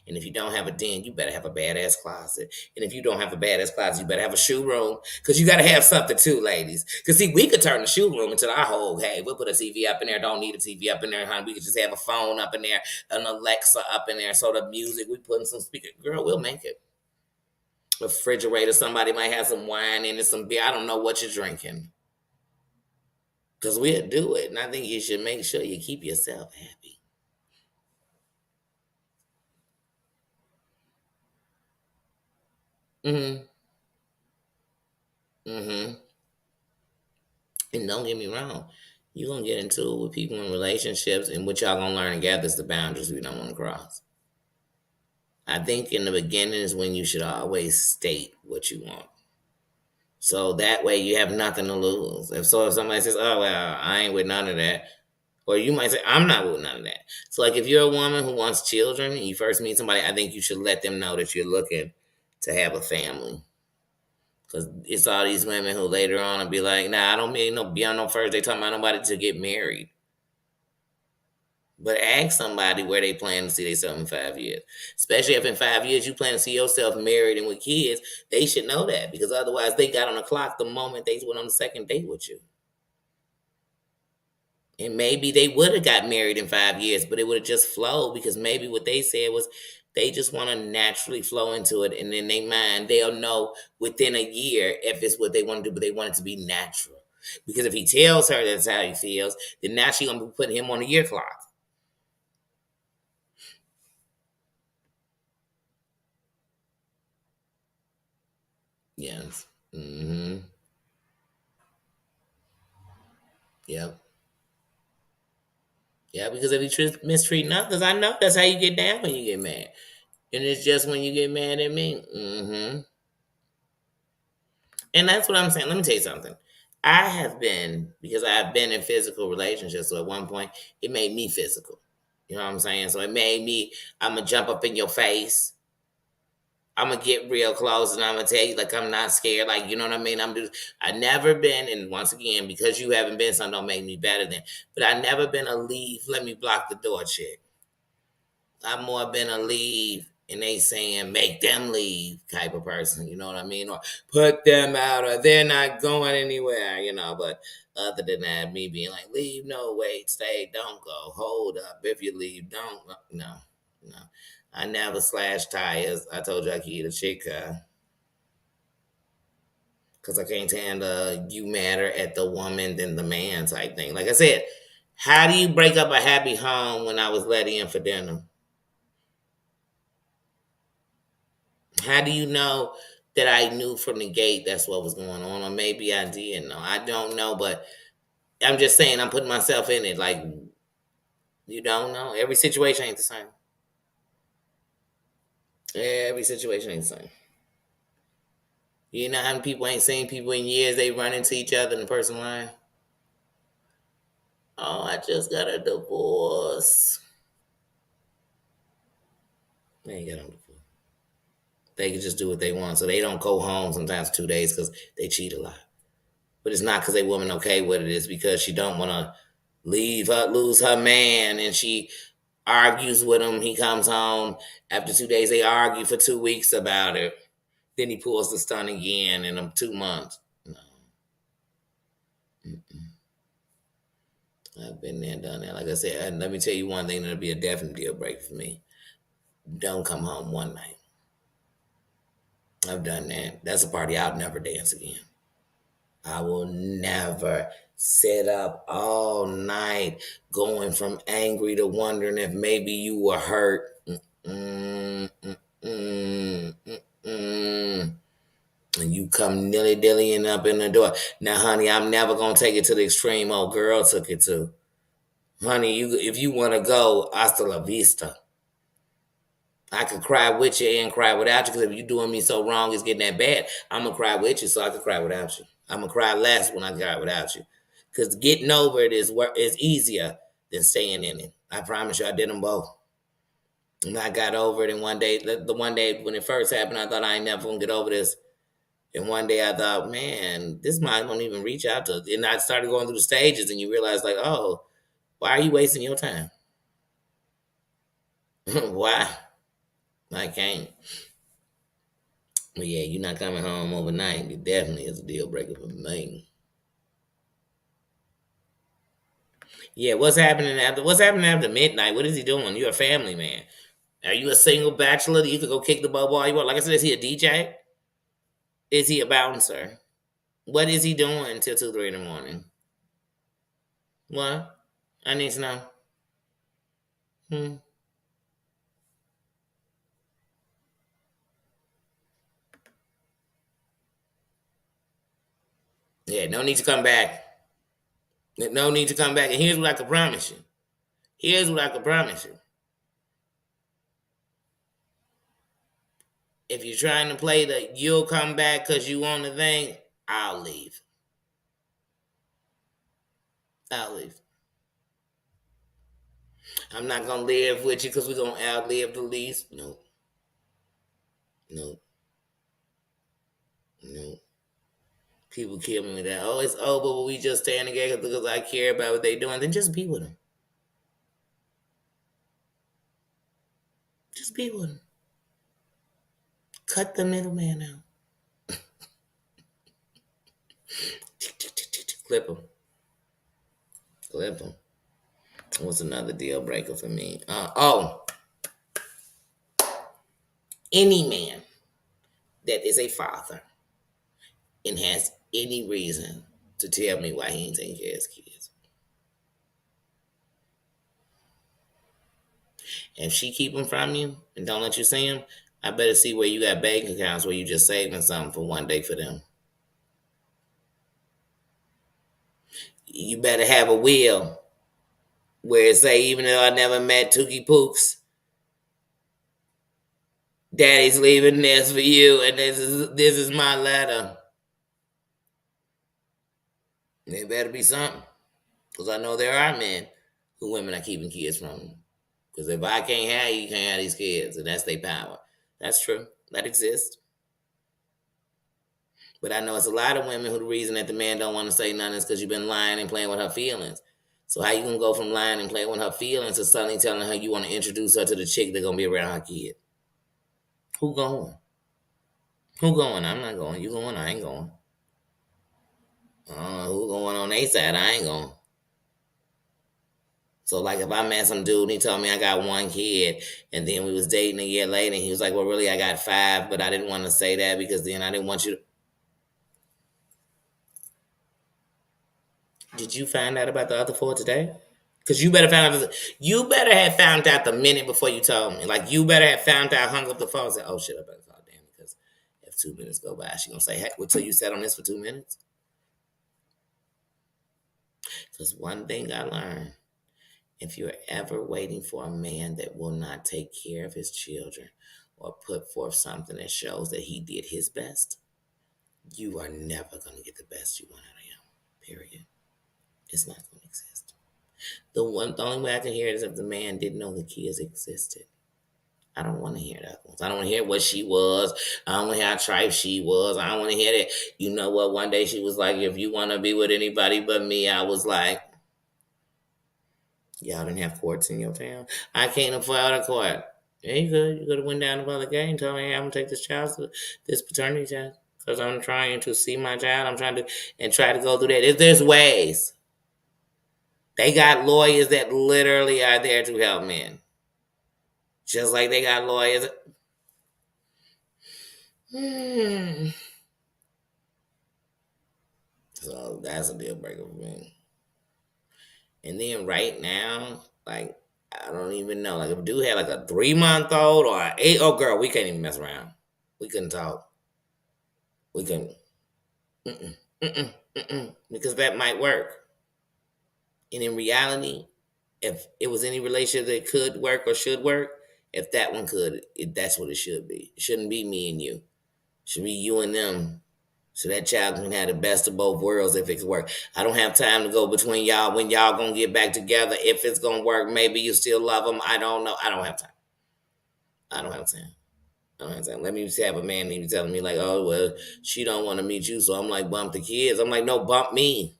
And if you don't have a den, you better have a badass closet. And if you don't have a badass closet, you better have a shoe room. Because you got to have something too, ladies. Because see, we could turn the shoe room into our whole, hey, we'll put a TV up in there. Don't need a TV up in there, honey. We could just have a phone up in there, an Alexa up in there. So the music, we put in some speaker. Girl, we'll make it. Refrigerator, somebody might have some wine in it, some beer. I don't know what you're drinking. Because we'll do it. And I think you should make sure you keep yourself happy. Mm-hmm. Mm-hmm. And don't get me wrong, you're gonna get into it with people in relationships, and what y'all gonna learn together is the boundaries we don't want to cross. I think in the beginning is when you should always state what you want. So that way you have nothing to lose. If somebody says, "Oh well, I ain't with none of that," or you might say, "I'm not with none of that." So like if you're a woman who wants children and you first meet somebody, I think you should let them know that you're looking to have a family. Cause it's all these women who later on will be like, "Nah, I don't mean no be on no first day talking about nobody to get married." But ask somebody where they plan to see themselves in 5 years. Especially if in 5 years you plan to see yourself married and with kids, they should know that because otherwise they got on the clock the moment they went on the second date with you. And maybe they would have got married in 5 years, but it would have just flowed because maybe what they said was they just want to naturally flow into it. And in their mind, they'll know within a year if it's what they want to do, but they want it to be natural. Because if he tells her that's how he feels, then now she's going to be putting him on the year clock. Yes. Mm-hmm. Yep. Yeah, because if you mistreating others, I know that's how you get down when you get mad. And it's just when you get mad at me. Mm-hmm. And that's what I'm saying. Let me tell you something. I have been, because I've been in physical relationships, so at one point, it made me physical. You know what I'm saying? So it made me, I'm going to jump up in your face. I'm gonna get real close and I'm gonna tell you like I'm not scared. Like you know what I mean? I never been, and once again, because you haven't been, some don't make me better than. But I never been a leave. Let me block the door chick. I've more been a leave. and they saying make them leave type of person, you know what I mean? Or put them out or they're not going anywhere, but other than that, me being like, leave, no, wait, stay, don't go, hold up. If you leave, don't, no, no. I never slash tires. I told you I could eat a chick because I can't stand you matter at the woman than the man type thing. Like I said, how do you break up a happy home when I was let in for dinner? How do you know that I knew from the gate that's what was going on? Or maybe I didn't know. I don't know, but I'm just saying I'm putting myself in it. Like, you don't know. Every situation ain't the same. Every situation ain't the same. You know how many people ain't seen people in years, they run into each other in the person line? Oh, I just got a divorce. They ain't got no divorce. They can just do what they want. So they don't go home sometimes 2 days because they cheat a lot. But it's not because they woman okay with it. It's because she don't want to lose her man, and she argues with him. He comes home after 2 days. They argue for 2 weeks about it. Then he pulls the stunt again in them 2 months. No. Mm-mm. I've been there, done that. Like I said, and let me tell you one thing that'll be a definite deal break for me. Don't come home one night. I've done that. That's a party I'll never dance again. I will never sit up all night going from angry to wondering if maybe you were hurt. Mm-mm, mm-mm, mm-mm. And you come dilly-dillying up in the door. Now, honey, I'm never going to take it to the extreme old girl took it to. Honey, if you want to go, hasta la vista. I could cry with you and cry without you because if you're doing me so wrong, it's getting that bad. I'm going to cry with you so I can cry without you. I'm going to cry less when I cry without you. Because getting over it is easier than staying in it. I promise you, I did them both. And I got over it, and one day, the one day when it first happened, I thought I ain't never going to get over this. And one day I thought, man, this might won't even reach out to. And I started going through the stages, and you realize, like, oh, why are you wasting your time? Why? I can't. But yeah, you're not coming home overnight. It definitely is a deal breaker for me. Yeah, what's happening after midnight? What is he doing? You're a family man. Are you a single bachelor that you could go kick the bubble all you want? Like I said, is he a DJ? Is he a bouncer? What is he doing until 2, 3 in the morning? What? I need to know. Hmm. Yeah, no need to come back. No need to come back. And here's what I can promise you. Here's what I can promise you. If you're trying to play the you'll come back because you want the thing, I'll leave. I'll leave. I'm not gonna live with you because we're gonna outlive the lease. No, no, no. People kill me with that. Oh, it's over, but we just staying together because I care about what they're doing. Then just be with them. Just be with them. Cut the middleman out. Clip them. Clip them. What's another deal breaker for me? Any man that is a father and has any reason to tell me why he ain't taking care of his kids. If she keep them from you and don't let you see them, I better see where you got bank accounts where you just saving something for one day for them. You better have a will where it say, even though I never met Tookie Pooks, Daddy's leaving this for you, and this is my letter. There better be something, because I know there are men who women are keeping kids from them. Because if I can't have you, you can't have these kids, and that's their power. That's true. That exists. But I know it's a lot of women who the reason that the man don't want to say nothing is because you've been lying and playing with her feelings. So how you gonna go from lying and playing with her feelings to suddenly telling her you want to introduce her to the chick that's gonna be around her kid? Who going? Who going? I'm not going. You going? I ain't going. Who going on their side? I ain't going. So like if I met some dude and he told me I got one kid and then we was dating a year later and he was like, well really I got five, but I didn't want to say that because then I didn't want you to. Did you find out about the other four today? Because you better have found out the minute before you told me. Like you better have found out, hung up the phone, and said, "Oh shit, I better call Danny." Because if 2 minutes go by, she gonna say, "Hey, wait till you sat on this for 2 minutes." Because one thing I learned: if you're ever waiting for a man that will not take care of his children or put forth something that shows that he did his best, you are never gonna get the best you want out of him. Period. It's not gonna exist. The only way I can hear it is if the man didn't know the kids existed. I don't want to hear that. I don't want to hear what she was. I don't want to hear how tripe she was. I don't want to hear that. You know what? One day she was like, if you want to be with anybody but me, I was like, y'all didn't have courts in your town. I can't afford a court. Yeah, you could. You could have went down to public game and told me, hey, I'm going to take this child to this paternity test because I'm trying to see my child. I'm trying to, and try to go through that. There's ways. They got lawyers that literally are there to help men. Just like they got lawyers. Hmm. So that's a deal breaker for me. And then right now, like I don't even know. Like if a dude had like a 3 month old or an eight, oh girl, we can't even mess around. We couldn't talk. We couldn't. Mm-mm, mm-mm, mm-mm, because that might work. And in reality, if it was any relationship that could work or should work, if that one could, that's what it should be. It shouldn't be me and you. It should be you and them. So that child can have the best of both worlds if it can work. I don't have time to go between y'all when y'all gonna get back together. If it's gonna work, maybe you still love them. I don't know. I don't have time. I don't have time. I don't have time. Let me just have a man even telling me like, oh well, she don't want to meet you, so I'm like, bump the kids. I'm like, no, bump me.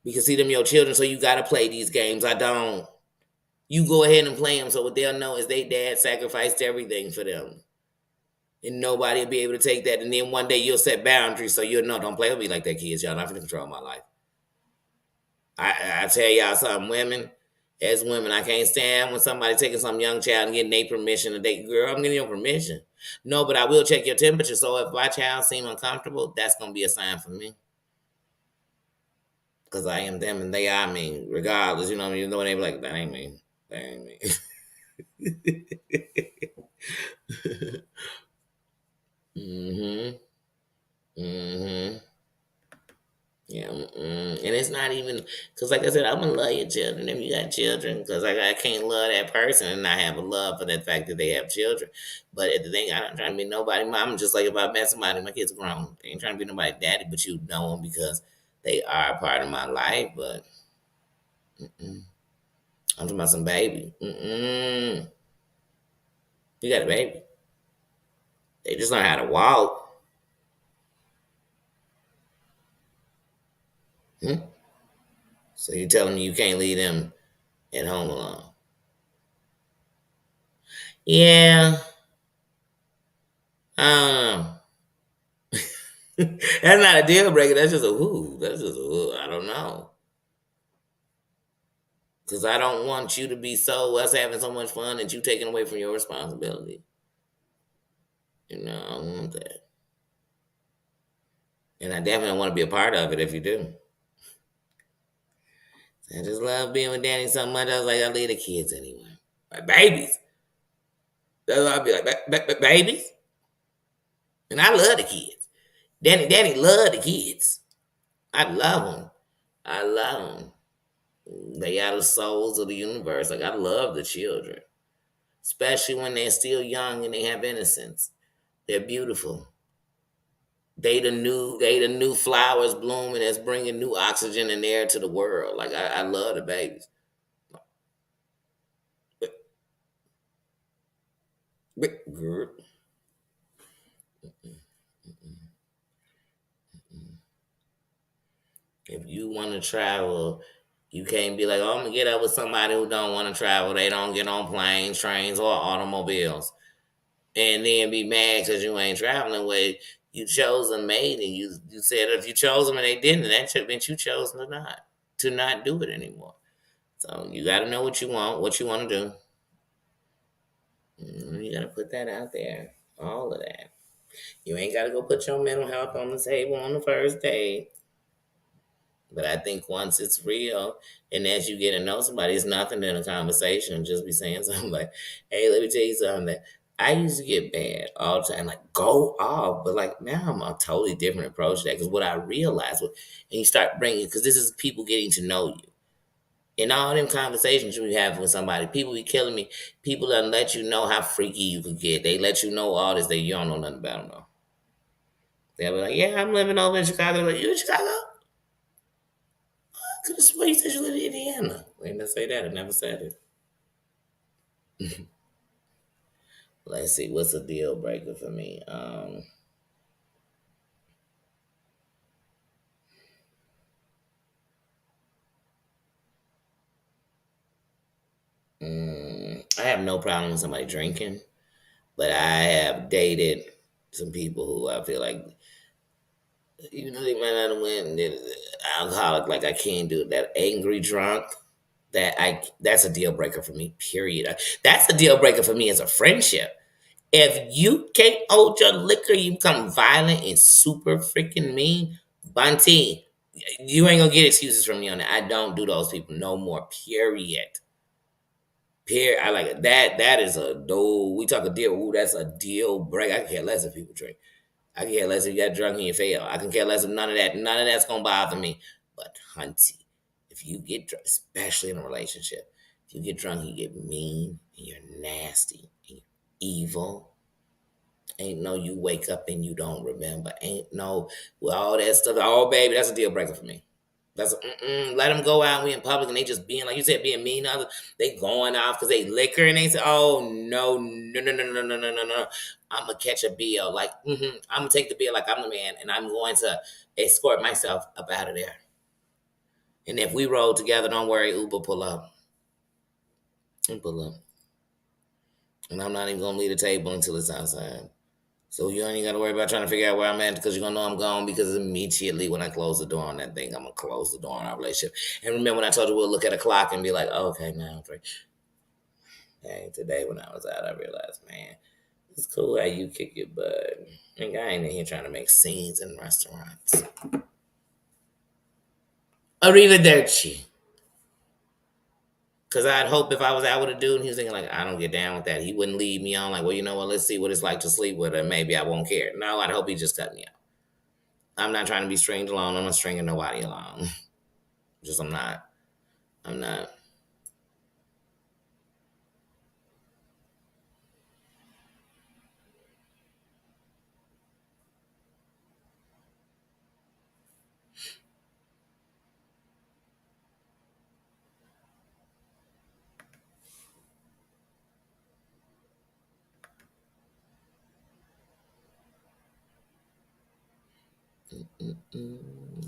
Because see them your children, so you gotta play these games. I don't. You go ahead and play them, so what they'll know is they dad sacrificed everything for them. And nobody will be able to take that. And then one day you'll set boundaries so you'll know, don't play with me like that, kids. Y'all not going to control my life. I tell y'all something, women, as women, I can't stand when somebody taking some young child and getting their permission to date. Girl, I'm getting your permission. No, but I will check your temperature. So if my child seem uncomfortable, that's going to be a sign for me. Because I am them and they are me, regardless. You know what I mean? You know, they be like, that ain't me. That ain't me. mm-hmm. Mm-hmm. Yeah, and it's not even because, like I said, I'm gonna love your children if you got children. Because I can't love that person and not have a love for the fact that they have children. But at the thing, I'm not trying to be nobody mom. Just like if I met somebody, my kids are grown. They ain't trying to be nobody daddy, but you know them because they are a part of my life. But mm-mm. I'm talking about some baby. Mm-mm. You got a baby. They just learn how to walk. Hmm? So you telling me you can't leave them at home alone? Yeah. Um. That's not a deal breaker. That's just a who. That's just a who. I don't know. Because I don't want you to be so us having so much fun that you taking away from your responsibility. You know, I don't want that. And I definitely want to be a part of it if you do. I just love being with Danny so much. I was like, I'll leave the kids anyway. Like babies. That's what I'll be like, babies. And I love the kids. Danny love the kids. I love them. I love them. They are the souls of the universe. Like I love the children, especially when they're still young and they have innocence. They're beautiful. They the new flowers blooming that's bringing new oxygen and air to the world. Like I love the babies. Girl, if you want to travel, you can't be like, oh, I'm gonna get up with somebody who don't want to travel. They don't get on planes, trains, or automobiles. and then be mad because you ain't traveling where you chose a mate and you said if you chose them and they didn't, that meant you chose to not do it anymore. So you got to know what you want to do. You got to put that out there, all of that. You ain't got to go put your mental health on the table on the first day. But I think once it's real, and as you get to know somebody, it's nothing than a conversation. Just be saying something like, "Hey, let me tell you something." That I used to get bad all the time, like go off. But like now, I'm a totally different approach to that because what I realized, and you start bringing, because this is people getting to know you. In all them conversations you have with somebody, people be killing me. People that let you know how freaky you could get. They let you know all this that you don't know nothing about them. Though. They'll be like, "Yeah, I'm living over in Chicago." They're like, "You in Chicago? Could have sworn you said you live in Indiana." They didn't say that. I never said it. Let's see. What's a deal breaker for me? I have no problem with somebody drinking, but I have dated some people who I feel like, even though they might not have went alcoholic, like I can't do that. Angry drunk, that's a deal breaker for me. Period. That's a deal breaker for me as a friendship. If you can't hold your liquor, you become violent and super freaking mean. Bunty, you ain't gonna get excuses from me on that. I don't do those people no more. Period. Period. I like it. That is a dude. We talk a deal. Ooh, that's a deal break. I can care less if people drink. I can care less if you got drunk and you fail. I can care less if none of that. None of that's gonna bother me. But hunty, if you get drunk, especially in a relationship, if you get drunk, you get mean and you're nasty and you're evil. Ain't no you wake up and you don't remember. Ain't no with all that stuff. Oh baby, that's a deal breaker for me. That's let them go out and we in public and they just being like you said, being mean to others. They going off because they liquor and they say, "Oh no, no, no, no, no, no, no, no, no! I'm gonna catch a bill. Like I'm gonna take the bill like I'm the man, and I'm going to escort myself up out of there. And if we roll together, don't worry, Uber pull up and pull up, and I'm not even gonna leave the table until it's outside." So you ain't got to worry about trying to figure out where I'm at because you're gonna know I'm gone because immediately when I close the door on that thing, I'm gonna close the door on our relationship. And remember when I told you we'll look at a clock and be like, oh, okay, now I'm free. Hey, today when I was out, I realized, man, it's cool how you kick your butt. And I ain't in here trying to make scenes in restaurants. Arrivederci. Because I'd hope if I was out with a dude and he was thinking, like, I don't get down with that, he wouldn't leave me on, like, well, you know what, let's see what it's like to sleep with her. Maybe I won't care. No, I'd hope he just cut me out. I'm not trying to be stringed along. I'm not stringing nobody along. Just I'm not. I'm not.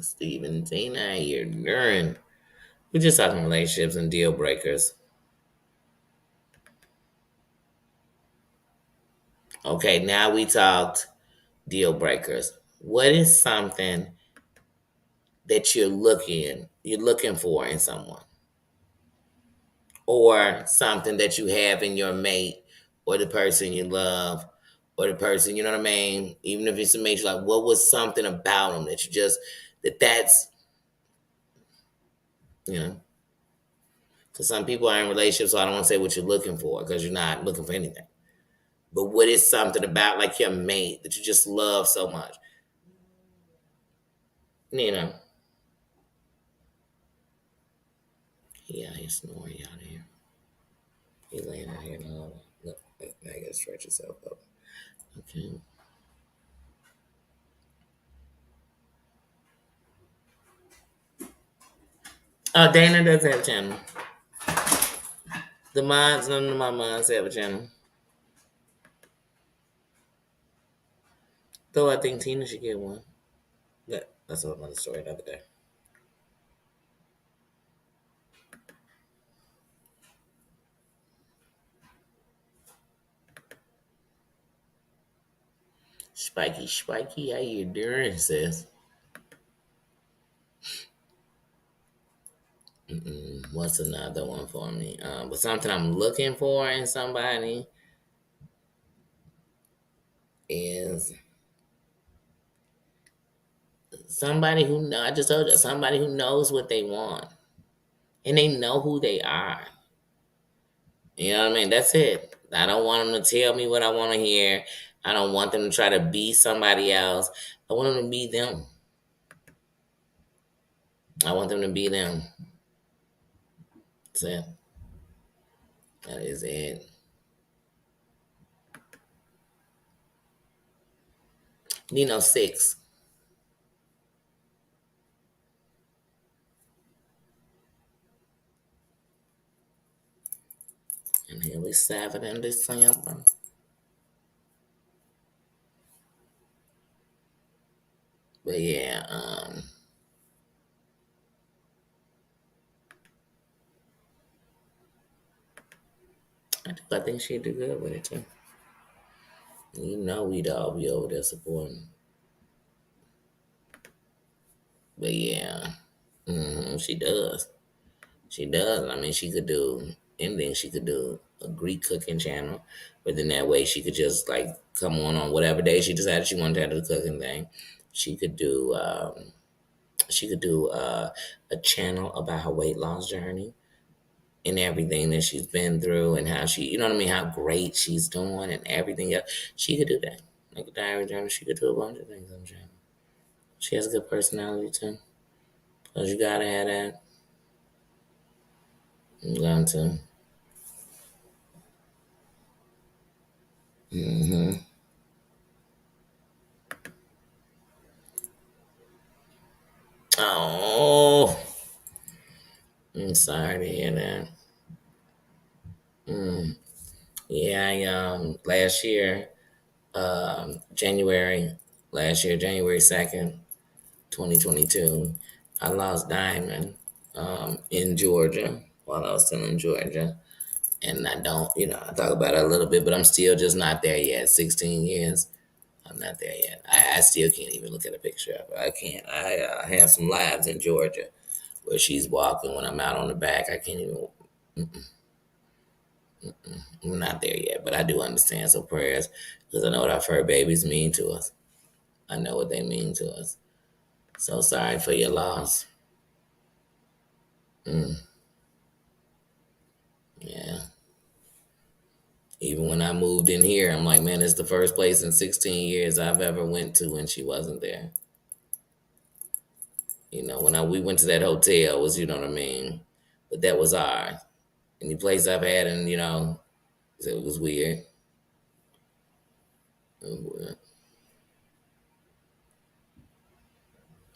Steven Tina, you're during. We're just talking relationships and deal breakers. Okay, now we talked deal breakers. What is something that you're looking for in someone, or something that you have in your mate, or the person you love, or the person you know what I mean? Even if it's a mate, you're like, what was something about them that you just that's you know? Because some people are in relationships, so I don't want to say what you're looking for because you're not looking for anything. But what is something about like your mate that you just love so much? You know, he out here snoring out here. He laying out here in the hallway. Look, now you gotta stretch yourself up. Okay. Dana doesn't have a channel. None of my moms have a channel. Though I think Tina should get one. But that's another story another day. Spiky, spiky, how you doing, sis? What's another one for me? But something I'm looking for in somebody is somebody who know. I just told you somebody who knows what they want and they know who they are. You know what I mean? That's it. I don't want them to tell me what I want to hear. I don't want them to try to be somebody else. I want them to be them. I want them to be them. That's it. That is it. Nino six. And here we 7 in December. But yeah, I think she'd do good with it too. You know we'd all be over there supporting. But yeah, she does. She does. I mean, she could do anything. She could do a Greek cooking channel, but then that way she could just like come on whatever day she decided she wanted to have the cooking thing. She could do. She could do a channel about her weight loss journey and everything that she's been through and how she, you know what I mean, how great she's doing and everything else. She could do that. Like a diary journal, she could do a bunch of things on the channel. She has a good personality too. Cause you gotta have that. I'm going to. Mm-hmm. Oh, I'm sorry to hear that. Mm. Yeah, last year, January, January 2nd, 2022, I lost Diamond in Georgia while I was still in Georgia. And I don't, I talk about it a little bit, but I'm still just not there yet. 16 years, I'm not there yet. I still can't even look at a picture of her. I can't. I have some lives in Georgia where she's walking when I'm out on the back. I can't even, I'm not there yet, but I do understand. So prayers, because I know what our fur babies mean to us. I know what they mean to us. So sorry for your loss. Mm, yeah. Even when I moved in here, I'm like, man, it's the first place in 16 years I've ever went to when she wasn't there. When we went to that hotel was, you know what I mean? But that was ours. Any place I've had, and, it was weird. It was weird.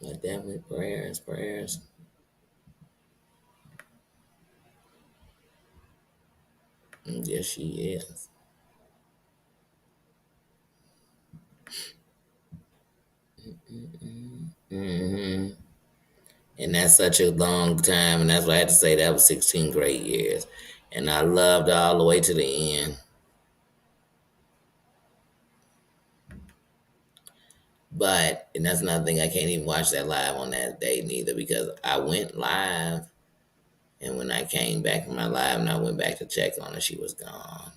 But definitely prayers, prayers. And yes, she is. Hmm. And that's such a long time. And that's why I had to say that was 16 great years. And I loved all the way to the end. But, and that's another thing, I can't even watch that live on that day neither because I went live. And when I came back from my live and I went back to check on her, she was gone.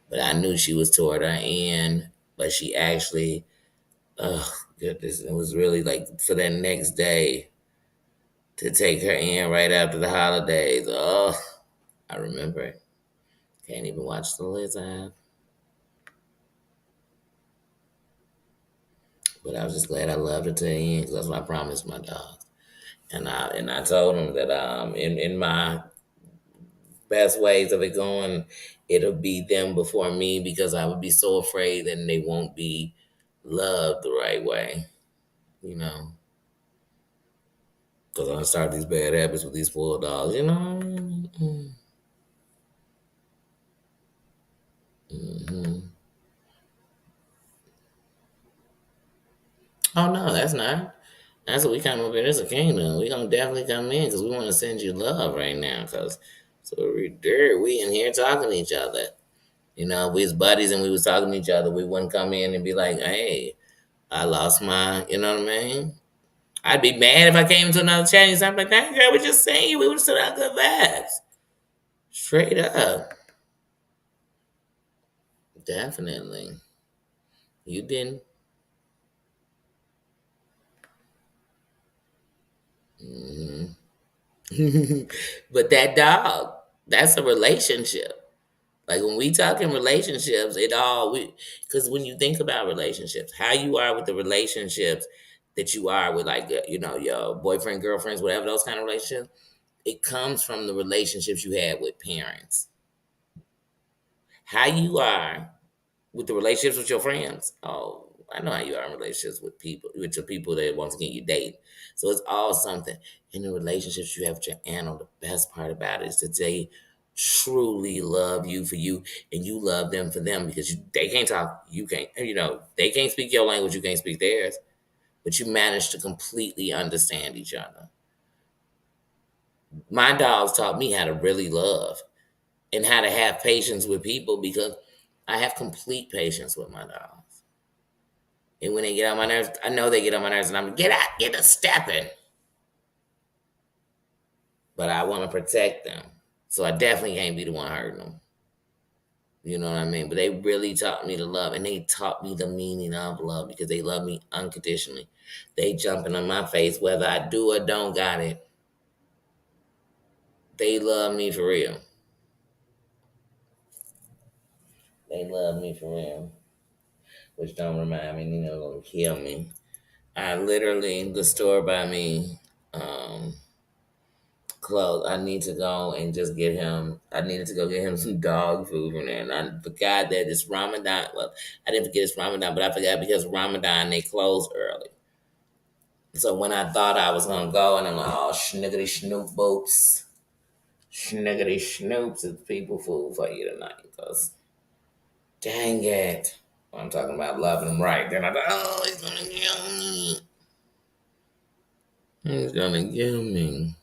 But I knew she was toward her end. But she actually, oh, goodness, it was really like for that next day to take her in right after the holidays. Oh, I remember it. Can't even watch the Lizard. But I was just glad I loved her to the end because that's what I promised my dogs. And I told them that in my best ways of it going, it'll be them before me because I would be so afraid that they won't be loved the right way, you know. Because I start these bad habits with these spoiled dogs, you know. Mm-hmm. Oh no, that's not. That's what we come up here. It's a kingdom. We gonna definitely come in because we want to send you love right now. Because so we in here talking to each other. We was buddies and we was talking to each other. We wouldn't come in and be like, "Hey, I lost my," you know what I mean? I'd be mad if I came to another chat and something like, "That girl, we just saying you. We would have still had good vibes." Straight up, definitely. You didn't. Mhm. But that dog, that's a relationship. Like when we talk in relationships, because when you think about relationships, how you are with the relationships that you are with, like your boyfriend, girlfriends, whatever those kind of relationships, it comes from the relationships you had with parents. How you are with the relationships with your friends. Oh, I know how you are in relationships with people, with your people that once again you date. So it's all something. In the relationships you have with your animal, the best part about it is that they truly love you for you and you love them for them because they can't talk, you can't, they can't speak your language, you can't speak theirs, but you manage to completely understand each other. My dogs taught me how to really love and how to have patience with people because I have complete patience with my dogs. And when they get on my nerves, I know they get on my nerves, and I'm get out, get a stepping. But I want to protect them, so I definitely can't be the one hurting them. You know what I mean? But they really taught me to love, and they taught me the meaning of love because they love me unconditionally. They jumping on my face whether I do or don't got it. They love me for real. They love me for real. Which don't remind me, gonna kill me. I literally the store by me. Clothes. I need to go and just get him. I needed to go get him some dog food from there. And I forgot that it's Ramadan. Well, I didn't forget it's Ramadan, but I forgot because Ramadan they close early. So when I thought I was gonna go, and I'm like, oh, schniggity snoop boots, schniggity snoops is people food for you tonight. Cause dang it, I'm talking about loving him right. Then I thought, oh, he's gonna kill me. He's gonna kill me.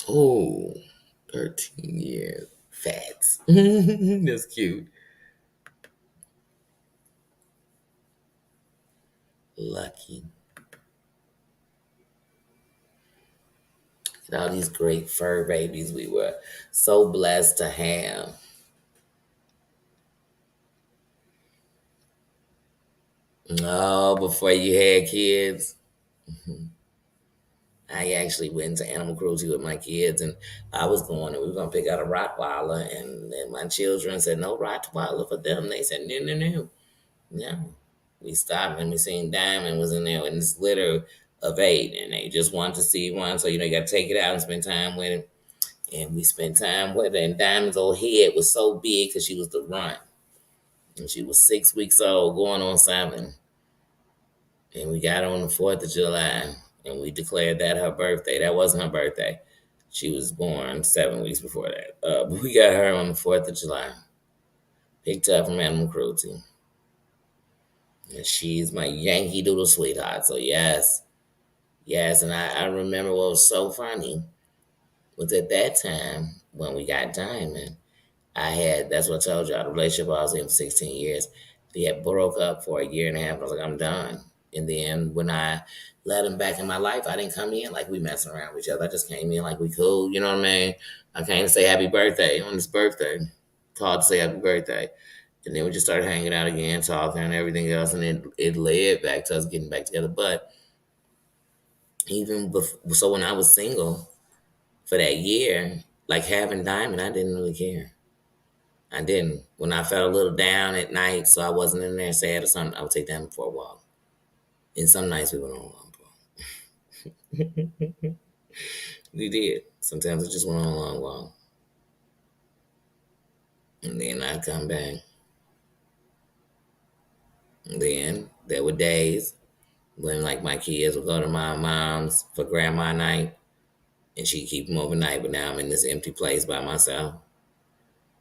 Oh, 13 years. Fats. That's cute. Lucky. And all these great fur babies we were so blessed to have. Oh, before you had kids, I actually went to animal cruelty with my kids, and I was going, and we were going to pick out a Rottweiler, and my children said, no Rottweiler for them. They said, no, no, no. No. We stopped, and we seen Diamond was in there in this litter of 8, and they just wanted to see one, so, you got to take it out and spend time with it. And we spent time with her, and Diamond's old head was so big because she was the runt. And she was 6 weeks old, going on 7. And we got her on the 4th of July, and we declared that her birthday. That wasn't her birthday. She was born 7 weeks before that. But we got her on the 4th of July. Picked her up from Animal Cruelty. And she's my Yankee Doodle sweetheart. So, yes. Yes, and I remember what was so funny was at that time when we got Diamond, that's what I told y'all, the relationship I was in for 16 years. We had broke up for a year and a half. I was like, I'm done. In the end, when I let him back in my life, I didn't come in like we messing around with each other. I just came in like we cool, you know what I mean? I came to say happy birthday on his birthday. Called to say happy birthday. And then we just started hanging out again, talking and everything else. And it led back to us getting back together. But even before, so when I was single for that year, like having Diamond, I didn't really care. I didn't. When I felt a little down at night, so I wasn't in there sad or something, I would take them for a walk. And some nights we went on a long walk. We did. Sometimes we just went on a long walk. And then I'd come back. And then there were days when like my kids would go to my mom's for grandma night and she'd keep them overnight, but now I'm in this empty place by myself.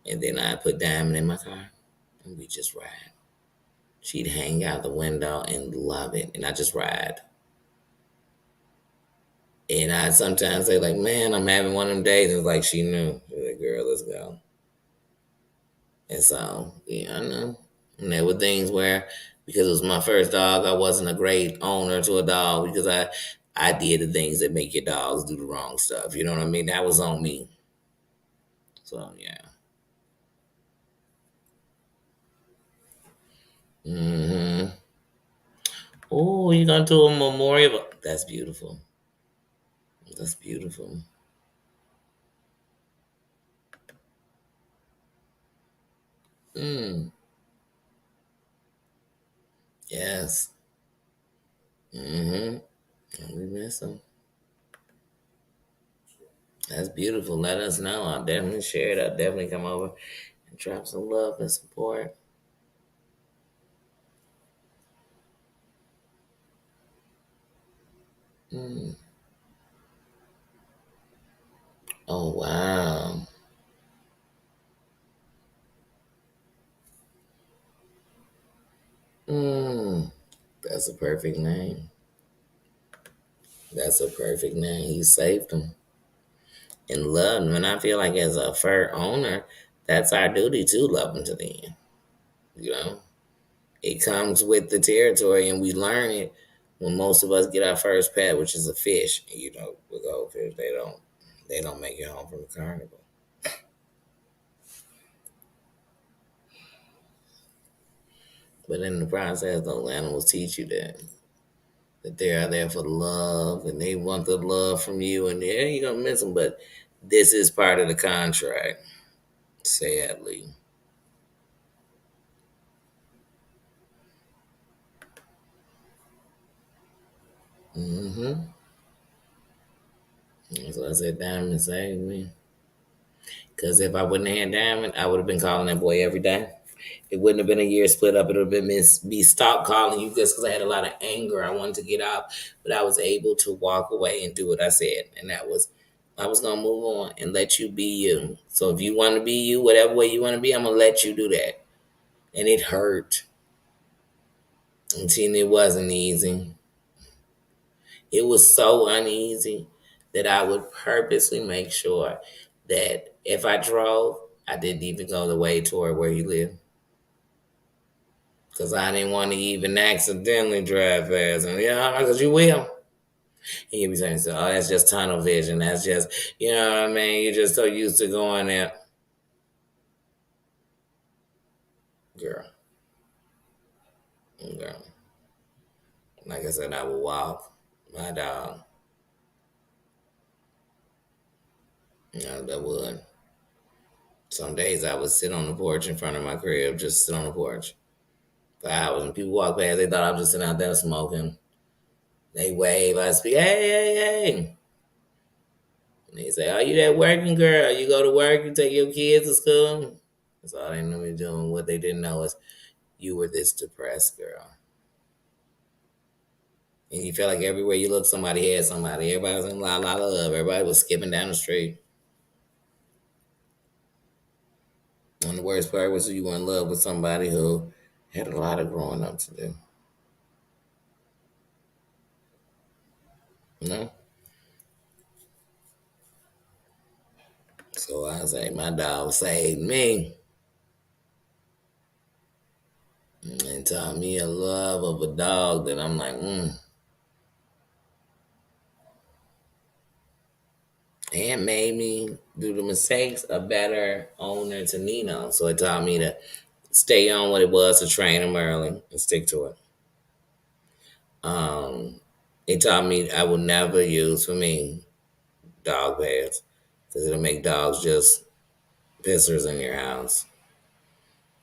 And then I'd put Diamond in my car and we just ride. She'd hang out the window and love it. And I just ride. And I sometimes say, like, man, I'm having one of them days. And it's like she knew. She's like, girl, let's go. And so, yeah, I know. And there were things where, because it was my first dog, I wasn't a great owner to a dog because I did the things that make your dogs do the wrong stuff. You know what I mean? That was on me. So yeah. Hmm. Oh, you gonna do a memorial? That's beautiful. That's beautiful. Mm. Yes. Mm-hmm. We miss them. That's beautiful. Let us know. I'll definitely share it. I'll definitely come over and drop some love and support. Mm. Oh wow. Mm. That's a perfect name. That's a perfect name. He saved them and loved them. And I feel like as a fur owner, that's our duty to love them to the end. You know, it comes with the territory, and we learn it when most of us get our first pet, which is a fish. You know, with goldfish, they don't make it home from the carnival. But in the process, those animals teach you that they are there for the love, and they want the love from you. And yeah, you're gonna miss them, but this is part of the contract. Sadly. Mm-hmm. That's why I said Diamond saved me. Because if I wouldn't have had Diamond, I would have been calling that boy every day. It wouldn't have been a year split up. It would have been me stop calling you just because I had a lot of anger. I wanted to get out, but I was able to walk away and do what I said, and that was I was gonna move on and let you be you. So if you want to be you, whatever way you want to be, I'm gonna let you do that. And it hurt, and it wasn't easy. It was so uneasy that I would purposely make sure that if I drove, I didn't even go the way toward where you live. Because I didn't want to even accidentally drive fast. And yeah, because you will. And you be saying, so, oh, that's just tunnel vision. That's just, you know what I mean? You're just so used to going there. Girl, girl. Like I said, I would walk my dog. You know, that would. Some days I would sit on the porch in front of my crib, just sit on the porch for hours. And people walk past, they thought I was just sitting out there smoking. They wave, I speak, hey, hey, hey. And they say, are you that working girl? You go to work, you take your kids to school? That's all they knew me doing. What they didn't know is you were this depressed girl. And you felt like everywhere you looked, somebody had somebody. Everybody was in la la love. Everybody was skipping down the street. And the worst part was you were in love with somebody who had a lot of growing up to do. You know? So I say, my dog saved me and taught me a love of a dog that I'm like, and made me do the mistakes a better owner to Nino. So it taught me to stay on what it was to train him early and stick to it. Um, it taught me I would never use for me dog beds because it'll make dogs just pissers in your house.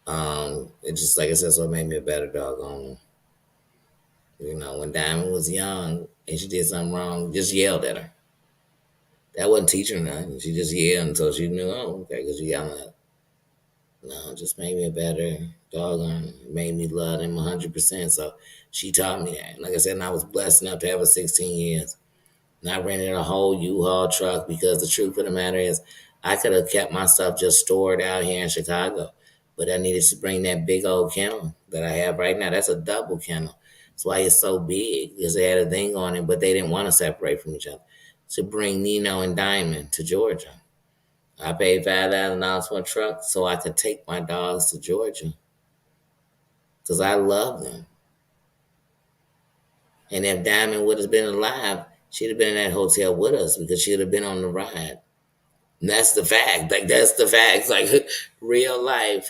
It just like I said, so it made me a better dog owner. You know, when Diamond was young and she did something wrong, just yelled at her. That wasn't teaching her nothing. She just yelled until she knew, oh, okay, because you yelling at her. No, it just made me a better dog owner. It made me love him 100%. So she taught me that. Like I said, and I was blessed enough to have her 16 years. And I rented a whole U-Haul truck because the truth of the matter is I could have kept my stuff just stored out here in Chicago. But I needed to bring that big old kennel that I have right now. That's a double kennel. That's why it's so big, because they had a thing on it, but they didn't want to separate from each other. To bring Nino and Diamond to Georgia. I paid $5,000 for a truck so I could take my dogs to Georgia because I love them. And if Diamond would have been alive, she'd have been in that hotel with us because she'd have been on the ride. And that's the fact. Like that's the fact. Like real life.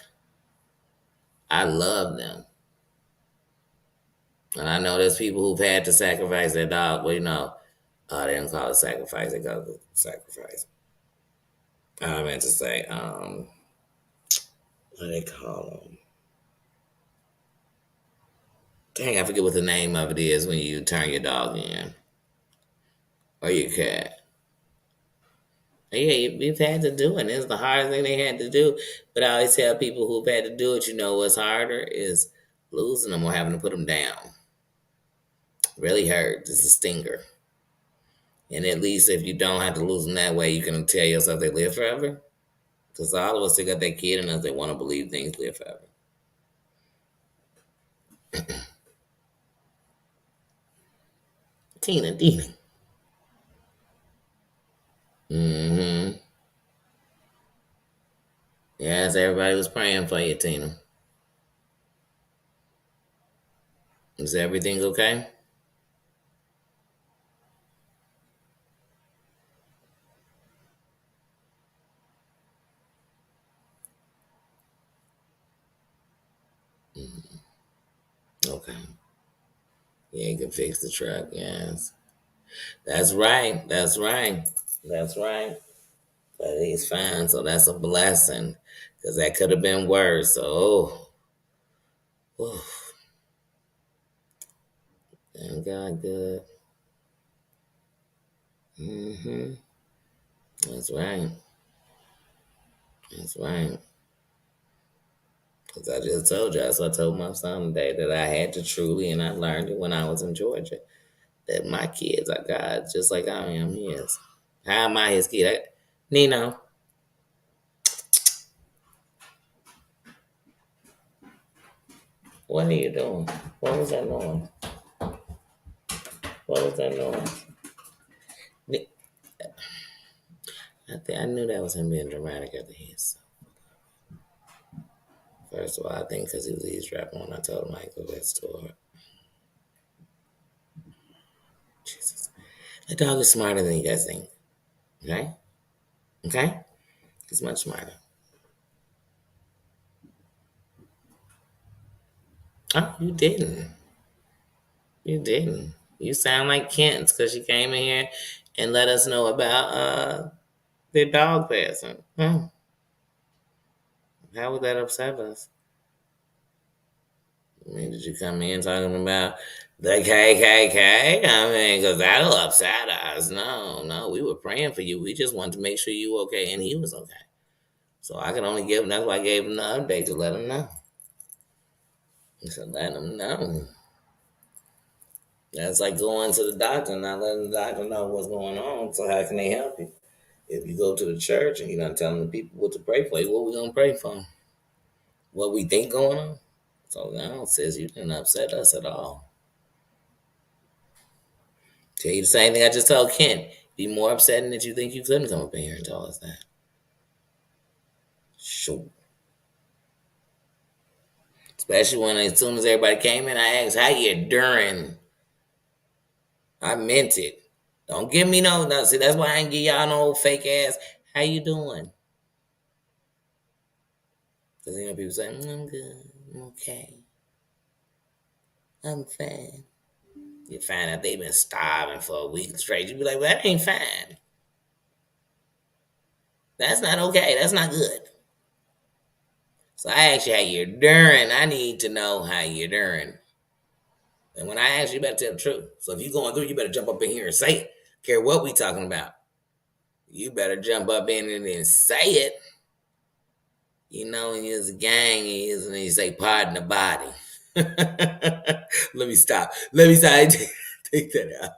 I love them. And I know there's people who've had to sacrifice their dog. Well, they don't call it sacrifice. They call it sacrifice. I meant to say, what do they call them? Dang, I forget what the name of it is when you turn your dog in or your cat. Yeah, we've had to do it. It's the hardest thing they had to do. But I always tell people who've had to do it, what's harder is losing them or having to put them down. Really hurt. It's a stinger. And at least if you don't have to lose them that way, you can tell yourself they live forever. Because all of us, they got that kid in us that want to believe things live forever. Tina, Dina. Mm-hmm. Yes, everybody was praying for you, Tina. Is everything okay? Mm-hmm. Okay. Yeah, you can fix the truck, yes. That's right. That's right. That's right. But he's fine, so that's a blessing. Because that could have been worse. So, oh, thank God good. Mm-hmm. That's right. That's right. Because I just told you, so I told my son today that I had to truly, and I learned it when I was in Georgia, that my kids are God just like I am his. How am I his kid? Nino, what are you doing? What was that noise? What was that noise? I knew that was him being dramatic at the end. First of all, I think because he was eavesdropping when I told him I could go to that store. Jesus. The dog is smarter than you guys think. Okay? Okay? He's much smarter. Oh, you didn't. You didn't. You sound like Kent's because she came in here and let us know about their dog passing. Oh, how would that upset us? I mean, did you come in talking about the KKK? I mean, because that'll upset us. No, no, we were praying for you. We just wanted to make sure you were okay, and he was okay. So I can only give him, that's why I gave him the update to let him know. I said, let him know. That's like going to the doctor and not letting the doctor know what's going on. So how can they help you? If you go to the church and you're not telling the people what to pray for, what we gonna pray for? What we think going on? So now sis, you didn't upset us at all. Tell you the same thing I just told Kent. Be more upsetting that you think you couldn't come up in here and tell us that. Sure. Especially when as soon as everybody came in, I asked, how you doing? I meant it. Don't give me no. See, that's why I ain't give y'all no fake ass. How you doing? Because people say, I'm good. I'm okay. I'm fine. You find out they've been starving for a week straight. You be like, well, that ain't fine. That's not okay. That's not good. So I ask you how you're doing. I need to know how you're doing. And when I ask you, you better tell the truth. So if you're going through, you better jump up in here and say it. Care what we talking about. You better jump up in it and say it. When you're a gang, and you say, pardon the body. Let me stop. Take that out.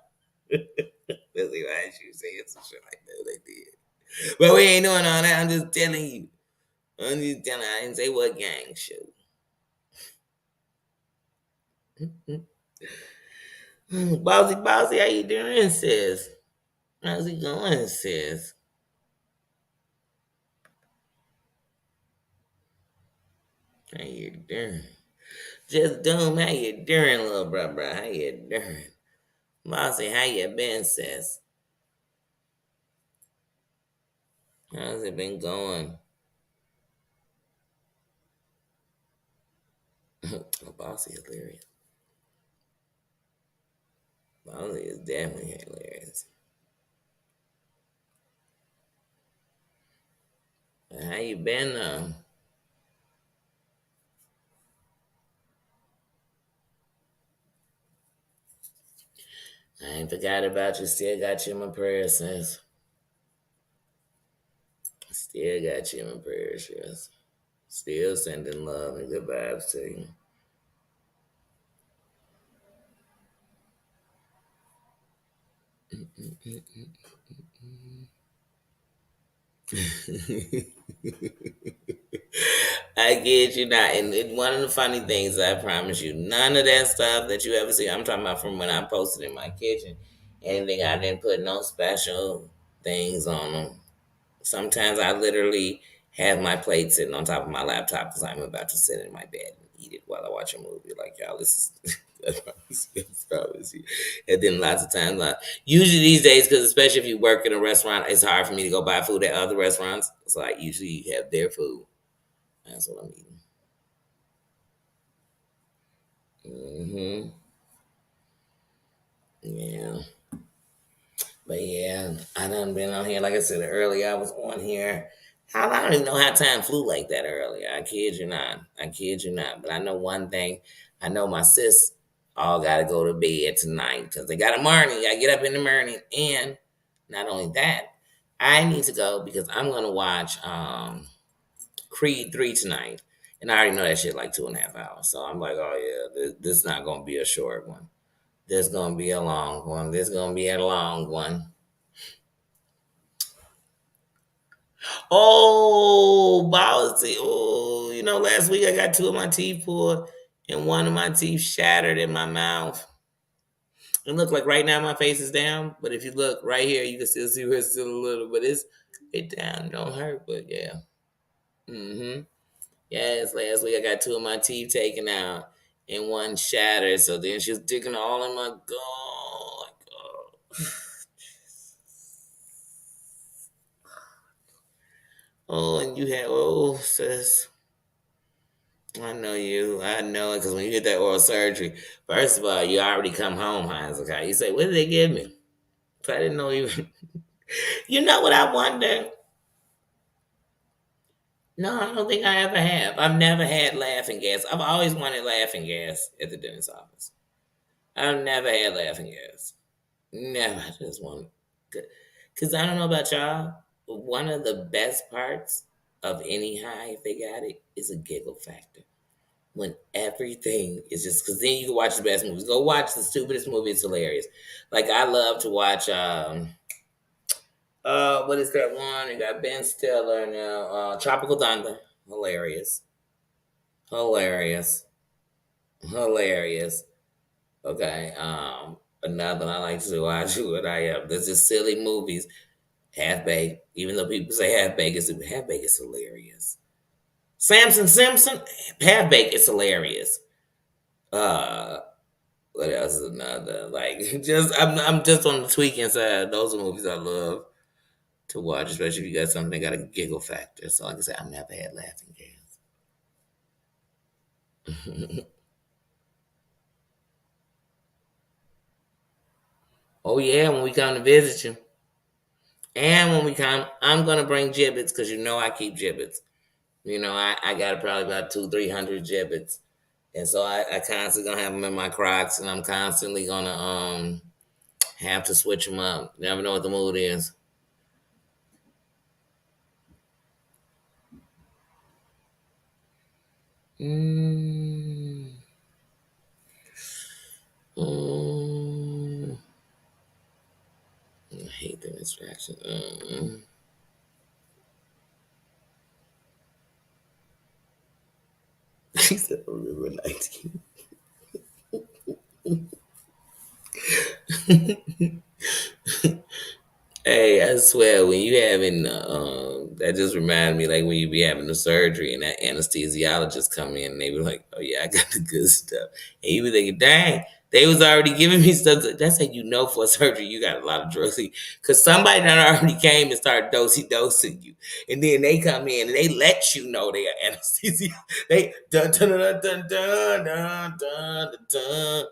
Let's see why you saying some shit like that. They did. But we ain't doing all that. I'm just telling you. I didn't say what gang show. Bossy, how you doing, sis? How's it going, sis? How you doing? Just Doom, how you doing, little bro? How you doing? Mossy, how you been, sis? How's it been going? Oh, Bossy hilarious. Bossy is definitely hilarious. How you been, I ain't forgot about you. Still got you in my prayers, sis. Still got you in my prayers, sis. Still sending love and good vibes to you. I get you not. And one of the funny things, I promise you, none of that stuff that you ever see, I'm talking about from when I posted in my kitchen, anything I didn't put no special things on them. Sometimes I literally have my plate sitting on top of my laptop because I'm about to sit in my bed and eat it while I watch a movie. Like, y'all, this is. I promise you. And then lots of times, usually these days, because especially if you work in a restaurant, it's hard for me to go buy food at other restaurants. So I usually have their food. That's what I'm eating. Hmm. Yeah. But yeah, I done been on here. Like I said earlier, I was on here. I don't even know how time flew like that earlier. I kid you not. I kid you not. But I know one thing. I know my sis all got to go to bed tonight because they got a morning. I get up in the morning. And not only that, I need to go because I'm going to watch Creed 3 tonight. And I already know that shit like 2.5 hours. So I'm like, oh yeah, this is not going to be a short one. There's going to be a long one. There's going to be a long one. Oh, Bowsy. Oh, last week I got two of my teeth pulled and one of my teeth shattered in my mouth. And look, like right now my face is down, but if you look right here, you can still see where it's still a little, but it down. It don't hurt, but yeah. Mm-hmm. Yes, last week I got two of my teeth taken out and one shattered. So then she was digging all in my gum. Like, oh. Oh, and you had, oh, sis. I know you. I know it because when you get that oral surgery, first of all, you already come home high as a kite. You say, "What did they give me?" If I didn't know you, you know what I wonder? No, I don't think I ever have. I've never had laughing gas. I've always wanted laughing gas at the dentist's office. I've never had laughing gas. Never. I just want, because I don't know about y'all. But one of the best parts of any high, if they got it, is a giggle factor. When everything is just because then you can watch the best movies. Go watch the stupidest movie; it's hilarious. Like I love to watch what is that one? It got Ben Stiller now. Tropical Thunder. Hilarious. Hilarious. Hilarious. Okay. Another one I like to watch what I there's just silly movies. Half Baked. Even though people say Half Baked is hilarious. Samson Simpson, Half Baked is hilarious. Uh What else is another like? Just I'm just on the tweaking side. Those are movies I love to watch, especially if you got something that got a giggle factor. So like I said, I've never had laughing gas. Oh yeah, when we come to visit you, and when we come, I'm gonna bring gibbets because I keep gibbets. I got probably about 200-300 gibbets, and so I constantly gonna have them in my Crocs, and I'm constantly gonna have to switch them up. You never know what the mood is. Mm. Mm. I hate the distraction. She said, I remember 19. Hey, I swear, when you having that just reminded me like when you be having the surgery and that anesthesiologist come in and they be like, "Oh yeah, I got the good stuff," and you be thinking, "Dang, they was already giving me stuff." That's how you know for surgery you got a lot of drugs because somebody done already came and started dosing you, and then they come in and they let you know they are anesthesia. They dun dun dun dun dun dun dun dun. Dun.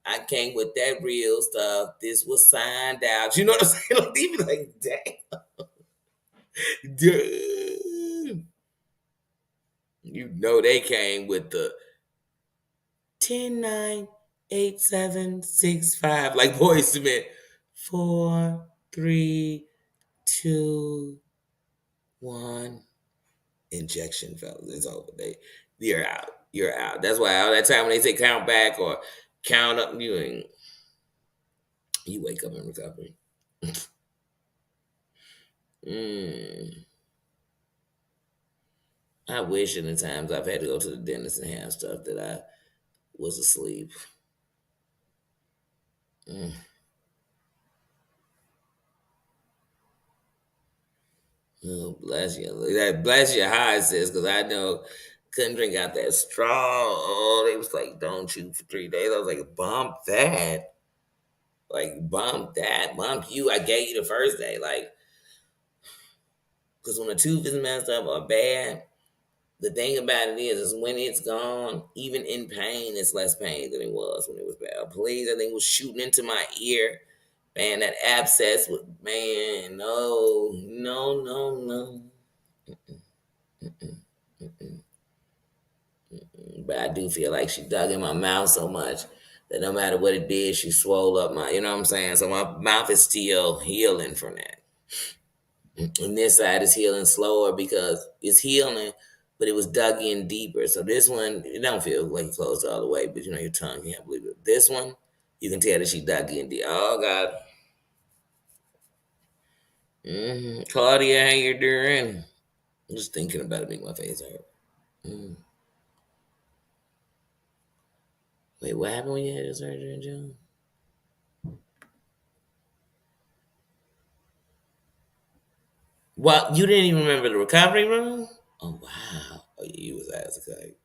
I came with that real stuff. This was signed out. You know what I'm saying? Like, they be like, damn. You know they came with the 10, 9, 8, 7, 6, 5. Like Boys to Men. 4, 3, 2, 1. Injection, fellas. It's over. You're out. You're out. That's why all that time when they say count back or count up, you wake up in recovery. Mm. I wish in the times I've had to go to the dentist and have stuff that I was asleep. Mm. Oh, bless you. That bless your heart, sis, because I know couldn't drink out that straw. Oh, they was like, don't you for 3 days. I was like, bump that. Like, bump that. Bump you. I gave you the first day. Like, because when a tooth is messed up or bad, the thing about it is when it's gone, even in pain, it's less pain than it was when it was bad. Please, I think was shooting into my ear. Man, that abscess was, man, no, no, no, no. Mm-mm, mm-mm, mm-mm. But I do feel like she dug in my mouth so much that no matter what it did, she swole up my, you know what I'm saying? So my mouth is still healing from that. And this side is healing slower because it's healing, but it was dug in deeper. So this one, it don't feel like it closed all the way, but you know your tongue can't believe it. This one, you can tell that she dug in deep. Oh God. Claudia, how you doing? I'm just thinking about it make my face hurt. Mm. Wait, what happened when you had your surgery in June? Well, you didn't even remember the recovery room? Oh wow. Oh yeah, you was ass okay.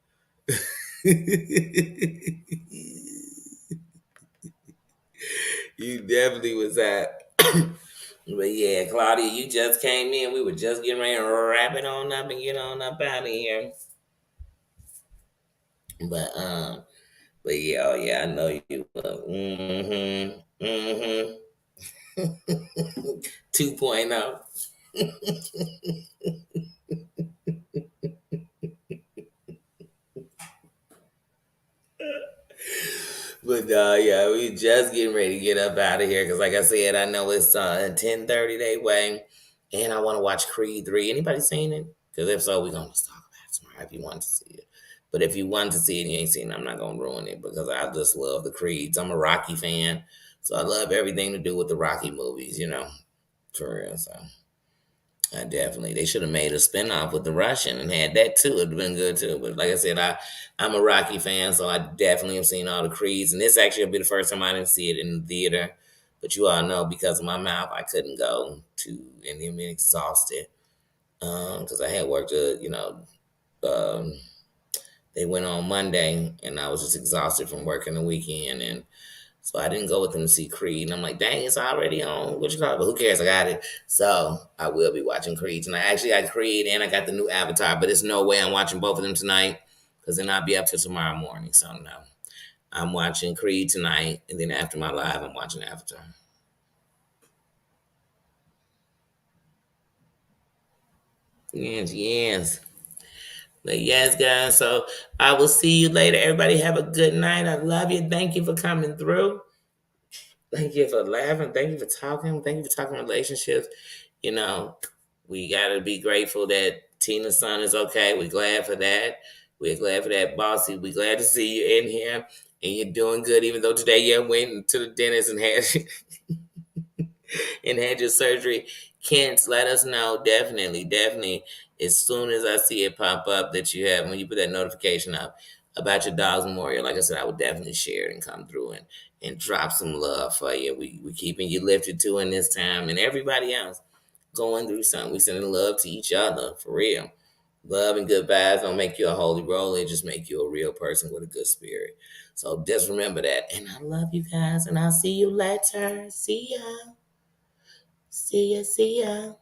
You definitely was at. But yeah, Claudia, you just came in. We were just getting ready to wrap it on up and get on up out of here. But but yeah, oh yeah, I know you. Mm-hmm. Mm-hmm. 2.0. But yeah, we just getting ready to get up out of here because, like I said, I know it's 10:30 day way, and I want to watch Creed 3. Anybody seen it? Because if so, we're gonna just talk about it tomorrow if you want to see it. But if you want to see it and you ain't seen it, I'm not gonna ruin it because I just love the Creeds. I'm a Rocky fan, so I love everything to do with the Rocky movies. For real. So I definitely they should have made a spinoff with the Russian and had that too. It'd have been good too. But like I said, I'm a Rocky fan, so I definitely have seen all the Creeds. And this actually will be the first time I didn't see it in the theater. But you all know because of my mouth, I couldn't go to and then been exhausted because I had worked. Um, they went on Monday, and I was just exhausted from working the weekend and. So I didn't go with them to see Creed. And I'm like, dang, it's already on. What you call it? But who cares? I got it. So I will be watching Creed tonight. Actually, I got Creed and I got the new Avatar, but there's no way I'm watching both of them tonight because then I'll be up till tomorrow morning. So no. I'm watching Creed tonight, and then after my live, I'm watching Avatar. Yes, yes. But yes, guys. So I will see you later. Everybody have a good night. I love you. Thank you for coming through. Thank you for laughing. Thank you for talking. Thank you for talking relationships. You know, we got to be grateful that Tina's son is okay. We're glad for that. We're glad for that, Bossy. We're glad to see you in here and you're doing good, even though today you went to the dentist and had and had your surgery. Kent, let us know. Definitely, definitely. As soon as I see it pop up that you have, when you put that notification up, about your dog's memorial, like I said, I would definitely share it and come through and drop some love for you. We keeping you lifted too in this time, and everybody else going through something. We sending love to each other for real. Love and good vibes don't make you a holy roller. It just make you a real person with a good spirit. So just remember that. And I love you guys, and I'll see you later. See ya. See ya. See ya.